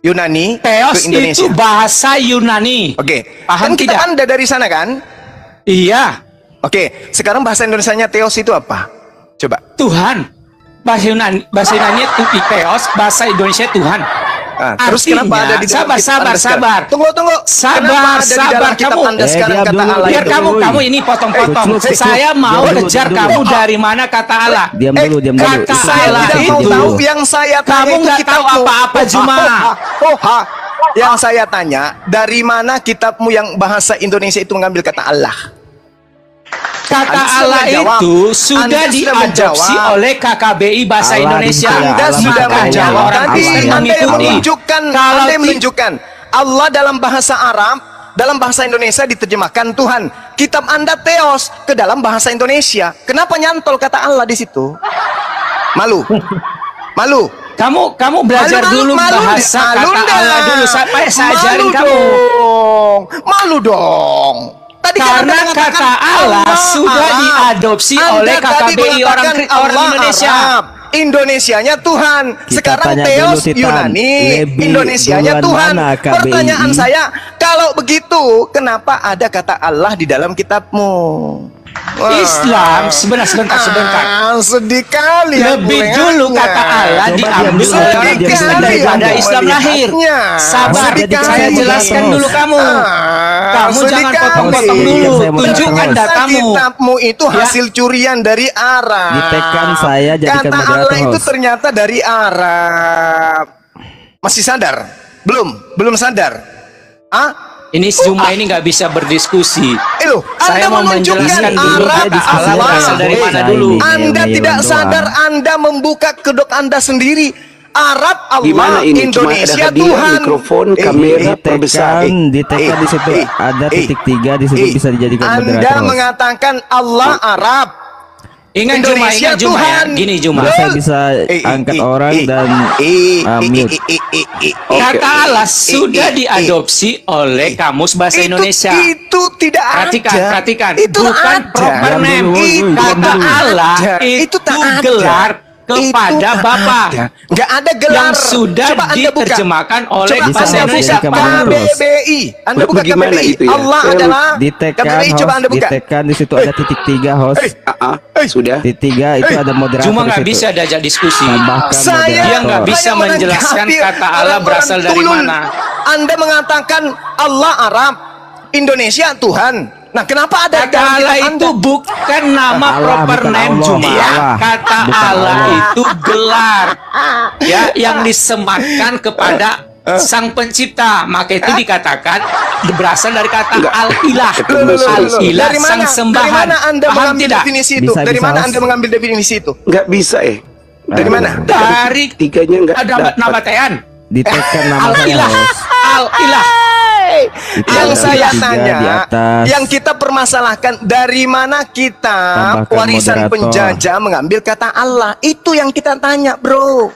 Yunani Theos ke Indonesia. itu bahasa Yunani. Oke. Paham Kan kita tidak? Anda dari sana kan? Iya. Oke. Sekarang bahasa Indonesianya Theos itu apa? Coba. Tuhan. Bahasa Yunani itu Theos, bahasa Indonesia Tuhan. Terus kenapa ada di dalam kitab Anda sekarang? Tunggu. Sabar, Kenapa ada di dalam kitab kamu. Anda sekarang diam kata dulu. Allah Biar itu? kamu ini potong-potong. Kucluk. Saya mau Diam dulu, kejar diam kamu dulu. dari mana kata Allah. Diam dulu. kata Saya Allah tidak mau itu. tahu yang saya tanya Kamu itu nggak kitabmu. tahu apa-apa, Juma. Yang saya tanya, dari mana kitabmu yang bahasa Indonesia itu mengambil kata Allah? Kata Anda sudah Allah menjawab. itu sudah Anda sudah diadopsi menjawab. oleh KKBI bahasa Allah Indonesia. di situ ya, Anda Allah sudah makanya menjawab orang tadi. Kristen Anda yang mengikuti. menunjukkan, Kalau Anda yang menunjukkan Allah dalam bahasa Arab, dalam bahasa Indonesia diterjemahkan Tuhan. Kitab Anda Theos ke dalam bahasa Indonesia. Kenapa nyantol kata Allah di situ? Malu. Kamu belajar dulu bahasa kata Allah dulu sampai saya ajarin kamu. Malu dong. Tadi kan Karena Anda mengatakan kata Allah sudah Arab. diadopsi Anda oleh tadi KKBI orang mengatakan Allah Indonesia. Arab. Indonesianya Tuhan. Kita Sekarang tanya Theos dulu, Titan. Yunani, Lebih Indonesianya duluan Tuhan. mana KBI? Pertanyaan saya, kalau begitu, kenapa ada kata Allah di dalam kitabmu? Wah. Islam sebentar. Sedih kali ya Lebih melihatnya. dulu kata Allah Coba diambil diam oleh dulu, orang diam Kristen dulu. daripada Diam Islam lahir. melihatnya. Sabar, Sedih saya kali. jelaskan dulu kamu. Kamu sedih jangan kali. potong-potong dulu. Saya mau Tunjukkan potong, datamu. Kitabmu itu hasil curian dari Arab. Ditekan saya jadikan Kata moderator, Allah itu host. ternyata dari Arab. Masih sadar? Belum sadar. Ini Juma ini nggak bisa berdiskusi. Loh, Saya Anda mau menunjukkan menjelaskan dulu Arab kata Allah berasal dari mana dulu. Anda Ini tidak doang. sadar, Anda membuka kedok Anda sendiri. Arab Allah, Gimana ini? Cuma Indonesia ada hadiah, Tuhan. mikrofon, kamera, perbesar. Ditekan di situ ada titik 3 di situ bisa dijadikan Anda moderator, host. mengatakan Allah Arab. Ingat Indonesia Juma ya. Tuhan. Gini Juma. Saya bisa angkat orang dan mute. Kata Allah sudah diadopsi oleh Kamus Bahasa Indonesia. Itu tidak Perhatikan. Itu Bukan ada. proper Diam name. dulu, Kata diam dulu. Allah Itu itu tak ada. gelar kepada Bapa Nggak ada gelar. yang sudah Coba Anda buka. diterjemahkan oleh Coba bahasa Anda Indonesia. buka Paham? terus. KBBI. Anda buka Bagaimana KBBI. itu ya? Allah adalah Ditekan, KBBI. Coba host. Anda buka. Ditekan di situ ada titik 3, host. Sudah. Titik 3 itu ada moderator Cuma di nggak situ. bisa diajak diskusi. Tambahkan Saya Dia nggak moderator. bisa hanya menjelaskan menanggapi kata Allah orang-orang berasal dari tulul. mana. Anda mengatakan Allah Arab, Indonesia Tuhan. Nah, kenapa ada Kata dalam Allah kitab itu Anda? bukan nama Allah, proper bukan name Allah. Juma. Iya. Kata Bukan Allah Allah. itu gelar ya yang disematkan kepada Sang pencipta, maka itu dikatakan berasal dari kata al-ilah. Al-ilah, Dari sang mana? sembahan. Dari mana Anda Paham mengambil tidak? definisi itu? Bisa, Dari bisa, mana Mas. Anda mengambil definisi itu? Nggak bisa Dari mana? Dari Tiganya nggak ada dapat. nama tean. Ditekan nama saya, Al-ilah. Host. Al-ilah. Yang ada saya tiga tanya, di atas. yang kita permasalahkan, dari mana kita Tambahkan warisan moderator. penjajah mengambil kata Allah? Itu yang kita tanya, bro.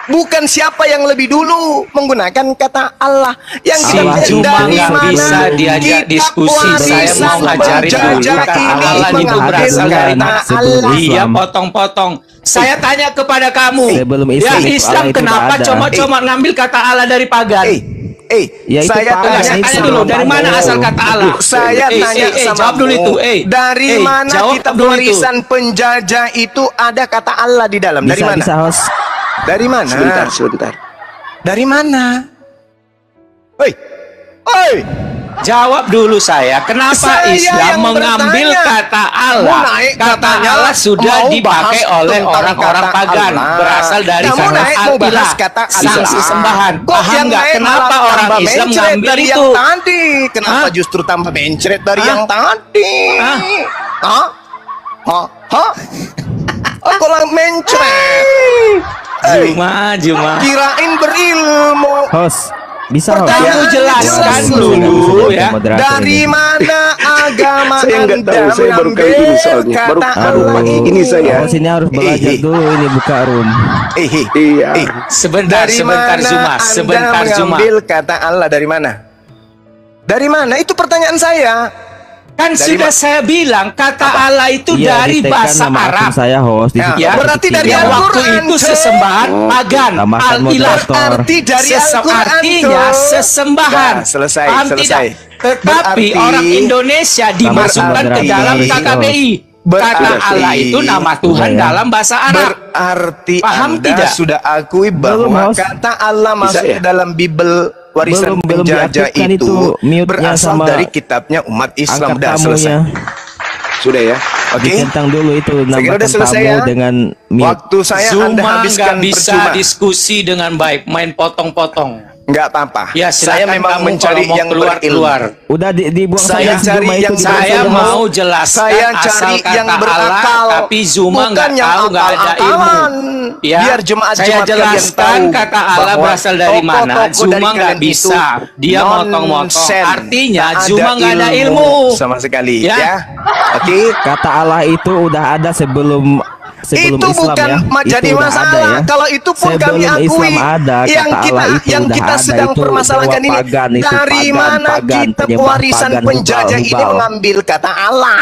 Bukan siapa yang lebih dulu menggunakan kata Allah. Yang kita Allah tanya, cuma dari nggak mana bisa diajak kitab diskusi. Saya warisan mau ngajarin penjajah dulu kata ini Allah itu mengambil berasal dari kata mana? Allah. Islam. Iya, potong-potong. Saya tanya kepada kamu. Sebelum Ya, Islam, Islam Allah itu kenapa nggak ada. cuma ngambil kata Allah dari pagan? Ya, itu saya pagan, tanya, Saya tanya Islam. dulu, dari mana asal kata Allah? Saya tanya sama jawab dulu itu. dari mana jawab kitab dulu itu. warisan penjajah itu ada kata Allah di dalam? Dari Bisa, mana? bisa, Host. Dari mana? Sebentar. Dari mana? Hoi, Jawab dulu saya, kenapa Saya Islam yang mengambil bertanya. kata Kamu Allah? naik Kata katanya Allah sudah mau dipakai bahas oleh tentang orang-orang kata pagan, Allah. berasal dari Kamu kata naik mau bahas al-ilah, kata sang Allah. sesembahan. Kok Paham yang nggak naik kenapa malah orang tambah Islam mencret ngambil dari itu? yang tadi? Kenapa Hah? justru tambah mencret dari Hah? yang tadi? Hah? Hah? Hah? Hah? Aku lah mencret. Juma. Kirain berilmu. Host, bisa, Host. Pertanyaan Kamu jelaskan jelas dulu Bisa, ya. moderator Dari ini. mana agama Saya nggak Anda tahu, saya baru kali ini soalnya. Baru kata Aduh, Allah ini saya. Host ini harus belajar dulu, ini buka room. Iya. Sebentar, Dari sebentar mana Zuma, Anda sebentar Zuma. mengambil kata Allah dari mana? Dari mana? Itu pertanyaan saya. Kan Dari sudah saya bilang kata Allah itu Iya, dari ditekan bahasa nama akun Arab. saya, Host. Di Ya, situ Ya, ada berarti kecil. dari yang Al-Quran, waktu itu Cek. sesembahan pagan, Tambahkan al-ilah. moderator. Berarti dari Sesem Al-Quran, artinya Cek. sesembahan. Nah, selesai, Paham selesai. tidak? Tetapi Berarti- orang Indonesia dimasukkan ke Berarti- dalam KKBI. Kata Berarti- Allah itu nama Tuhan Udah ya. dalam bahasa Arab. Berarti Paham Anda tidak? sudah akui Belum, bahwa Host. kata Allah masuk ya? ke dalam Bible warisan Belum penjajah diaktifkan itu itu mute-nya berasal sama dari kitabnya umat Islam. Angkat Dah selesai. tamunya. Sudah ya. Oke. Dicentang dulu itu, Saya kira udah nambahkan selesai tamu ya. dengan mute. Waktu saya Anda Zuma habiskan nggak bisa percuma. diskusi dengan baik, main potong-potong. Nggak apa-apa. Ya, Saya silakan memang kamu mencari kalau mau yang keluar. berilmu. Udah dibuang Saya saja cari Zuma yang itu. saya Saya mau. mau jelaskan Saya asal cari kata yang berakal, Allah, tapi Zuma nggak bukan yang tahu, nggak ada ilmu. akal-akalan. Ya, Biar Jumat saya kalian jelaskan tahu kata Allah bahwa berasal dari mana. tokoh-tokoh Zuma dari nggak kalian bisa. itu Dia motong-motong. nonsen. Artinya Tak Zuma nggak ada ilmu. sama sekali. Ya. Ya, oke. Kata Allah itu udah ada sebelum Itu Islam bukan ya. jadi Itu udah masalah. ada ya. Kalau itu pun kami Sebelum akui. Islam ada, yang kata kita Allah itu yang udah kita ada, sedang itu permasalahkan bahwa ini pagan itu dari pagan, mana pagan, kitab penyembah warisan pagan, penjajah ini hubal. mengambil kata Allah.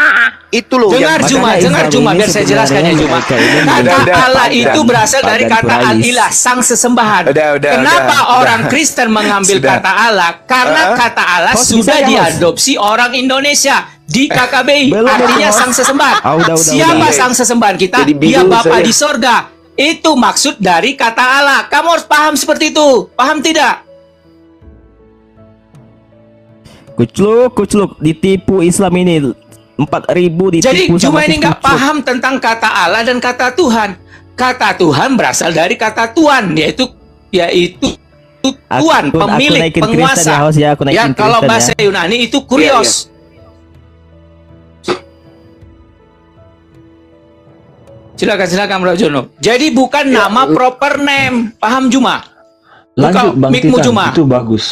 Itu loh Dengar yang Zuma, Makanya dengar Islam Zuma, ini biar saya sebenarnya jelaskan ya Zuma. mereka ini Kata Udah, Allah pagan. itu berasal dari Pagan kata pluralisme. al-ilah, sang sesembahan. Udah, Kenapa udah. orang Kristen mengambil Sudah. kata Allah? Karena kata Allah Host, sudah bisa ya, Host? diadopsi orang Indonesia di KKBI. Belum, Artinya Host. sang sesembahan. Udah, Siapa udah. sang sesembahan kita? Jadi Dia bingung Bapa saya. di sorga. Itu maksud dari kata Allah. Kamu harus paham seperti itu. Paham tidak? Kucluk, ditipu Islam ini 4.000 ditipu Jadi sama cuma ini si nggak kucluk. paham tentang kata Allah dan kata Tuhan. Kata Tuhan berasal dari kata Tuhan, yaitu Tuhan, Aku pemilik, naikin Kristen penguasa. ya, Host, ya, aku Ya, naikin kalau Kristen bahasa ya. Yunani itu kurios. Silakan Bro Jono. Jadi bukan nama proper name, paham Juma? Lanjut Buka Bang mikmu, Titan, Juma. itu bagus.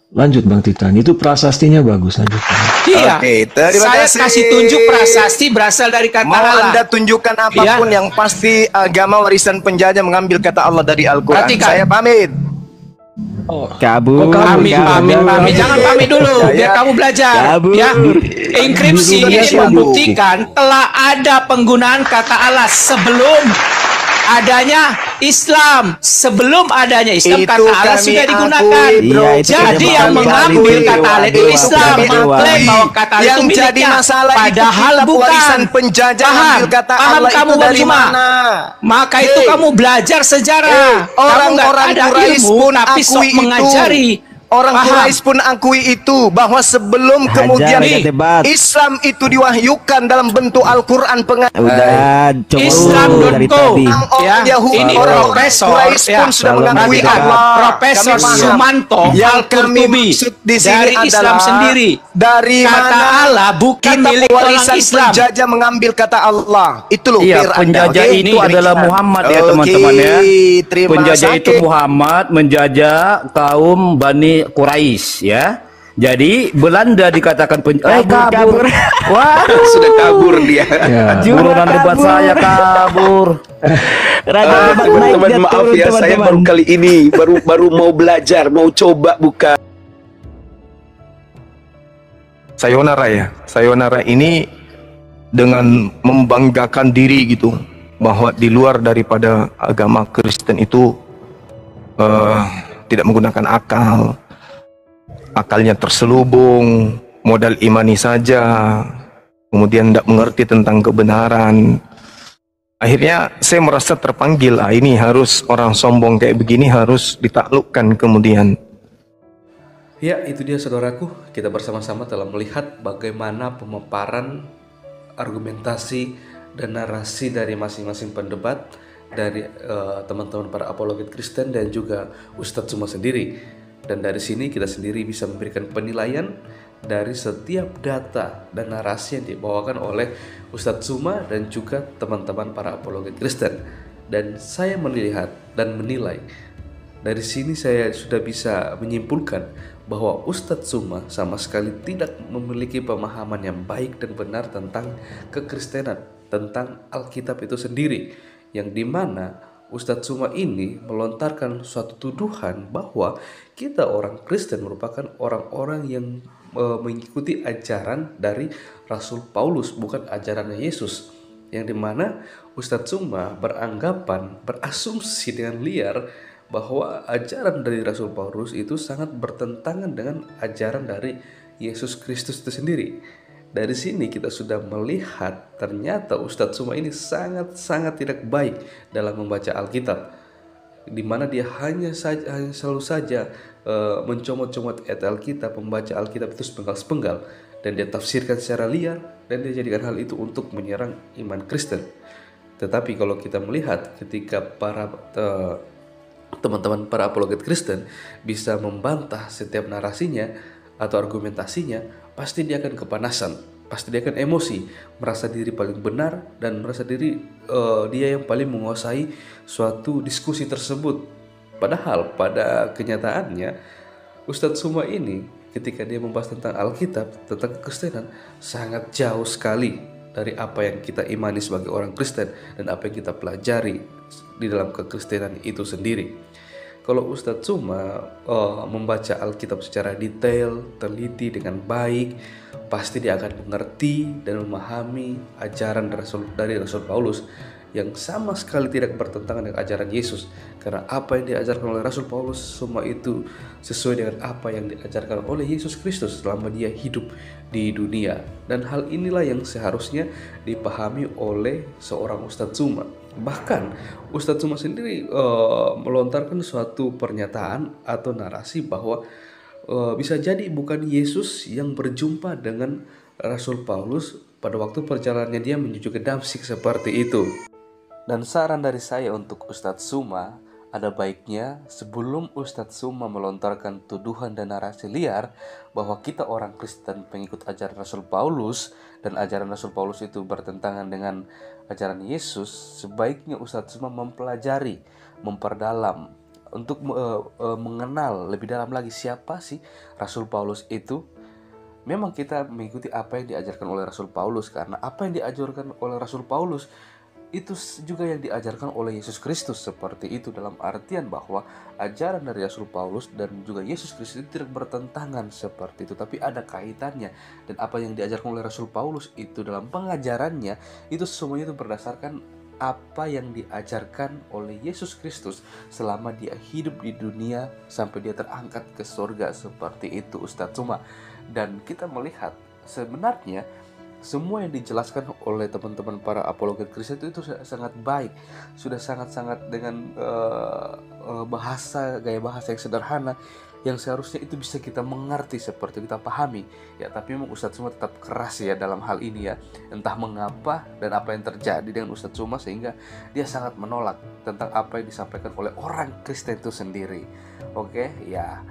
Lanjut Bang Titan, itu prasastinya bagus. Lanjutkan. Iya. Oke, terima Saya kasih. kasih tunjuk prasasti berasal dari kata Mau Allah. Anda tunjukkan apapun Ya. yang pasti agama warisan penjajah mengambil kata Allah dari Al-Quran. Perhatikan. Saya pamit. Kabur, Pamit. Jangan pamit dulu, Saya- biar kamu belajar. Kabur. Ya, enkripsi ini Kabur. membuktikan telah ada penggunaan kata Allah sebelum adanya Islam. Sebelum adanya Islam, Itu kata Allah kami sudah digunakan. akui, bro. Iya, itu Jadi kami yang akui. mengambil kata Allah itu Dewa, Islam, dewa, dewa. mengklaim bahwa kata Allah yang itu miliknya. jadi masalah Padahal itu kitab bukan. warisan penjajah Paham? mengambil kata Paham Allah kamu, itu dari Juma? mana? Maka itu Hei. kamu belajar sejarah. Kamu nggak Orang-orang ada Quraisy ilmu, pun tapi sok akui itu. mengajari. Orang Paham. Quraisy pun akui itu, bahwa sebelum Hajar, kemudian ya, debat. Islam itu diwahyukan dalam bentuk Al-Quran Udah, coba dari Islam.co tadi. ya, Yahudi, ini orang Profesor Quraisy ya, pun sudah Salam mengakui Nabi Allah. Profesor Kami paham. Sumanto Yang kami Al-Qurtubi maksud di sini dari Islam adalah sendiri. dari Kata mana Allah bukan kata milik orang warisan Islam. penjajah mengambil kata Allah. Itu loh. Iya, biar Anda, penjajah oke? itu Demikian. adalah Muhammad ya, Oke, teman-teman ya. terima Penjajah itu kasih. Muhammad menjajah kaum Bani Quraisy ya. Jadi Belanda dikatakan kabur. Wah, Sudah kabur dia. Ya. buruan debat saya kabur. Raja debat naik Teman-teman dia maaf turun, ya, saya teman-teman. baru kali ini baru mau belajar, mau coba buka. Sayonara ya. Sayonara ini dengan membanggakan diri gitu, bahwa di luar daripada agama Kristen itu tidak menggunakan akal. Akalnya terselubung, modal imani saja, kemudian tidak mengerti tentang kebenaran. Akhirnya saya merasa terpanggil, ini harus orang sombong kayak begini harus ditaklukkan kemudian. Ya, itu dia saudaraku. Kita bersama-sama telah melihat bagaimana pemaparan argumentasi dan narasi dari masing-masing pendebat, dari teman-teman para apologet Kristen dan juga Ustadz Suma sendiri. Dan dari sini kita sendiri bisa memberikan penilaian dari setiap data dan narasi yang dibawakan oleh Ustadz Suma dan juga teman-teman para apologet Kristen. Dan saya melihat dan menilai, dari sini saya sudah bisa menyimpulkan bahwa Ustadz Suma sama sekali tidak memiliki pemahaman yang baik dan benar tentang kekristenan, tentang Alkitab itu sendiri, yang dimana Ustadz Suma ini melontarkan suatu tuduhan bahwa kita orang Kristen merupakan orang-orang yang mengikuti ajaran dari Rasul Paulus, bukan ajarannya Yesus, yang dimana Ustadz Suma berasumsi dengan liar bahwa ajaran dari Rasul Paulus itu sangat bertentangan dengan ajaran dari Yesus Kristus itu sendiri. Dari sini kita sudah melihat ternyata Ustadz Suma ini sangat-sangat tidak baik dalam membaca Alkitab, di mana dia hanya selalu saja mencomot-comot ayat Alkitab, membaca Alkitab itu sepenggal-sepenggal, dan dia tafsirkan secara liar, dan dia jadikan hal itu untuk menyerang iman Kristen. Tetapi kalau kita melihat ketika para teman-teman para apologet Kristen bisa membantah setiap narasinya atau argumentasinya, pasti dia akan kepanasan, pasti dia akan emosi, merasa diri paling benar dan merasa diri dia yang paling menguasai suatu diskusi tersebut. Padahal pada kenyataannya Ustadz Suma ini ketika dia membahas tentang Alkitab, tentang kekristenan, sangat jauh sekali dari apa yang kita imani sebagai orang Kristen dan apa yang kita pelajari di dalam kekristenan itu sendiri. Kalau Ustadz Suma membaca Alkitab secara detail, teliti dengan baik, pasti dia akan mengerti dan memahami ajaran dari Rasul Paulus yang sama sekali tidak bertentangan dengan ajaran Yesus. Karena apa yang diajarkan oleh Rasul Paulus semua itu sesuai dengan apa yang diajarkan oleh Yesus Kristus selama dia hidup di dunia. Dan hal inilah yang seharusnya dipahami oleh seorang Ustadz Suma. Bahkan Ustadz Suma sendiri melontarkan suatu pernyataan atau narasi bahwa bisa jadi bukan Yesus yang berjumpa dengan Rasul Paulus pada waktu perjalanannya dia menuju ke Damsyik seperti itu. Dan saran dari saya untuk Ustadz Suma, ada baiknya sebelum Ustadz Suma melontarkan tuduhan dan narasi liar bahwa kita orang Kristen pengikut ajaran Rasul Paulus dan ajaran Rasul Paulus itu bertentangan dengan ajaran Yesus, sebaiknya Ustadz Suma mempelajari, memperdalam untuk mengenal lebih dalam lagi siapa sih Rasul Paulus itu. Memang kita mengikuti apa yang diajarkan oleh Rasul Paulus, karena apa yang diajarkan oleh Rasul Paulus itu juga yang diajarkan oleh Yesus Kristus, seperti itu, dalam artian bahwa ajaran dari Rasul Paulus dan juga Yesus Kristus itu tidak bertentangan seperti itu, tapi ada kaitannya. Dan apa yang diajarkan oleh Rasul Paulus itu dalam pengajarannya itu semuanya itu berdasarkan apa yang diajarkan oleh Yesus Kristus selama dia hidup di dunia sampai dia terangkat ke surga, seperti itu Ustadz Suma. Dan kita melihat sebenarnya semua yang dijelaskan oleh teman-teman para apologet Kristen itu sangat baik, sudah sangat-sangat dengan gaya bahasa yang sederhana yang seharusnya itu bisa kita mengerti seperti kita pahami ya, tapi memang Ustadz Suma tetap keras ya dalam hal ini ya, entah mengapa dan apa yang terjadi dengan Ustadz Suma sehingga dia sangat menolak tentang apa yang disampaikan oleh orang Kristen itu sendiri. Oke ya,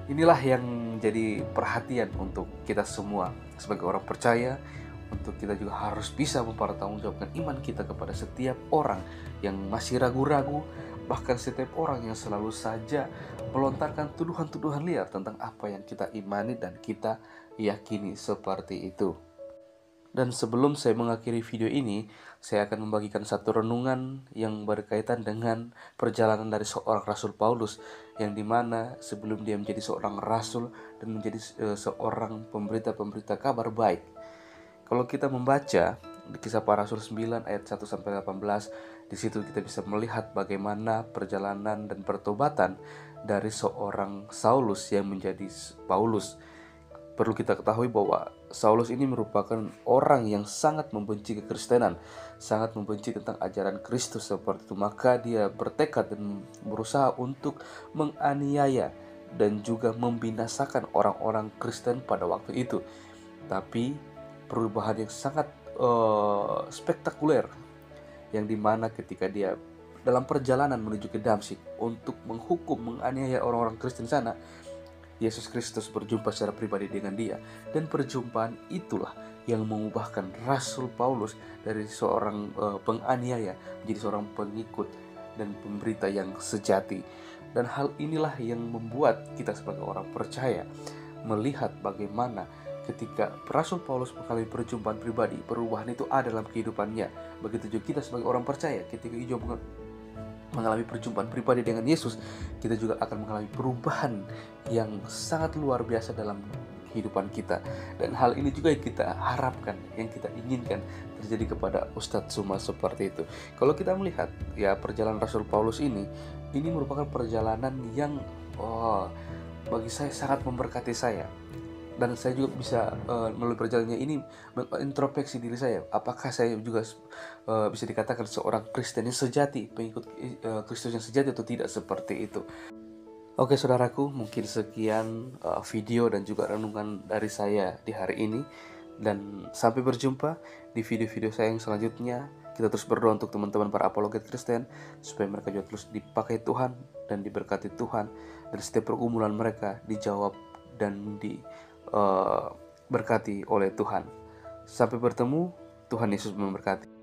inilah yang jadi perhatian untuk kita semua sebagai orang percaya, untuk kita juga harus bisa mempertanggungjawabkan iman kita kepada setiap orang yang masih ragu-ragu, bahkan setiap orang yang selalu saja melontarkan tuduhan-tuduhan liar tentang apa yang kita imani dan kita yakini seperti itu. Dan sebelum saya mengakhiri video ini, saya akan membagikan satu renungan yang berkaitan dengan perjalanan dari seorang Rasul Paulus, yang dimana sebelum dia menjadi seorang rasul dan menjadi seorang pemberita kabar baik. Kalau kita membaca di Kisah Para Rasul 9 ayat 1-18, di situ kita bisa melihat bagaimana perjalanan dan pertobatan dari seorang Saulus yang menjadi Paulus. Perlu kita ketahui bahwa Saulus ini merupakan orang yang sangat membenci kekristenan, sangat membenci tentang ajaran Kristus seperti itu. Maka dia bertekad dan berusaha untuk menganiaya dan juga membinasakan orang-orang Kristen pada waktu itu. Tapi perubahan yang sangat spektakuler, yang dimana ketika dia dalam perjalanan menuju ke Damsyik untuk menghukum, menganiaya orang-orang Kristen sana, Yesus Kristus berjumpa secara pribadi dengan dia, dan perjumpaan itulah yang mengubahkan Rasul Paulus dari seorang penganiaya menjadi seorang pengikut dan pemberita yang sejati. Dan hal inilah yang membuat kita sebagai orang percaya melihat bagaimana ketika Rasul Paulus mengalami perjumpaan pribadi, perubahan itu ada dalam kehidupannya. Begitu juga kita sebagai orang percaya, ketika kita mengalami perjumpaan pribadi dengan Yesus, kita juga akan mengalami perubahan yang sangat luar biasa dalam kehidupan kita. Dan hal ini juga yang kita harapkan, yang kita inginkan terjadi kepada Ustadz Suma seperti itu. Kalau kita melihat ya perjalanan Rasul Paulus ini merupakan perjalanan yang bagi saya sangat memberkati saya. Dan saya juga bisa melalui perjalanannya ini mengintrospeksi diri saya. Apakah saya juga bisa dikatakan seorang Kristen yang sejati, pengikut Kristus yang sejati atau tidak seperti itu. Oke saudaraku, mungkin sekian video dan juga renungan dari saya di hari ini. Dan sampai berjumpa di video-video saya yang selanjutnya. Kita terus berdoa untuk teman-teman para apologet Kristen, supaya mereka juga terus dipakai Tuhan dan diberkati Tuhan. Dan setiap pergumulan mereka dijawab dan diberkati oleh Tuhan. Sampai bertemu, Tuhan Yesus memberkati.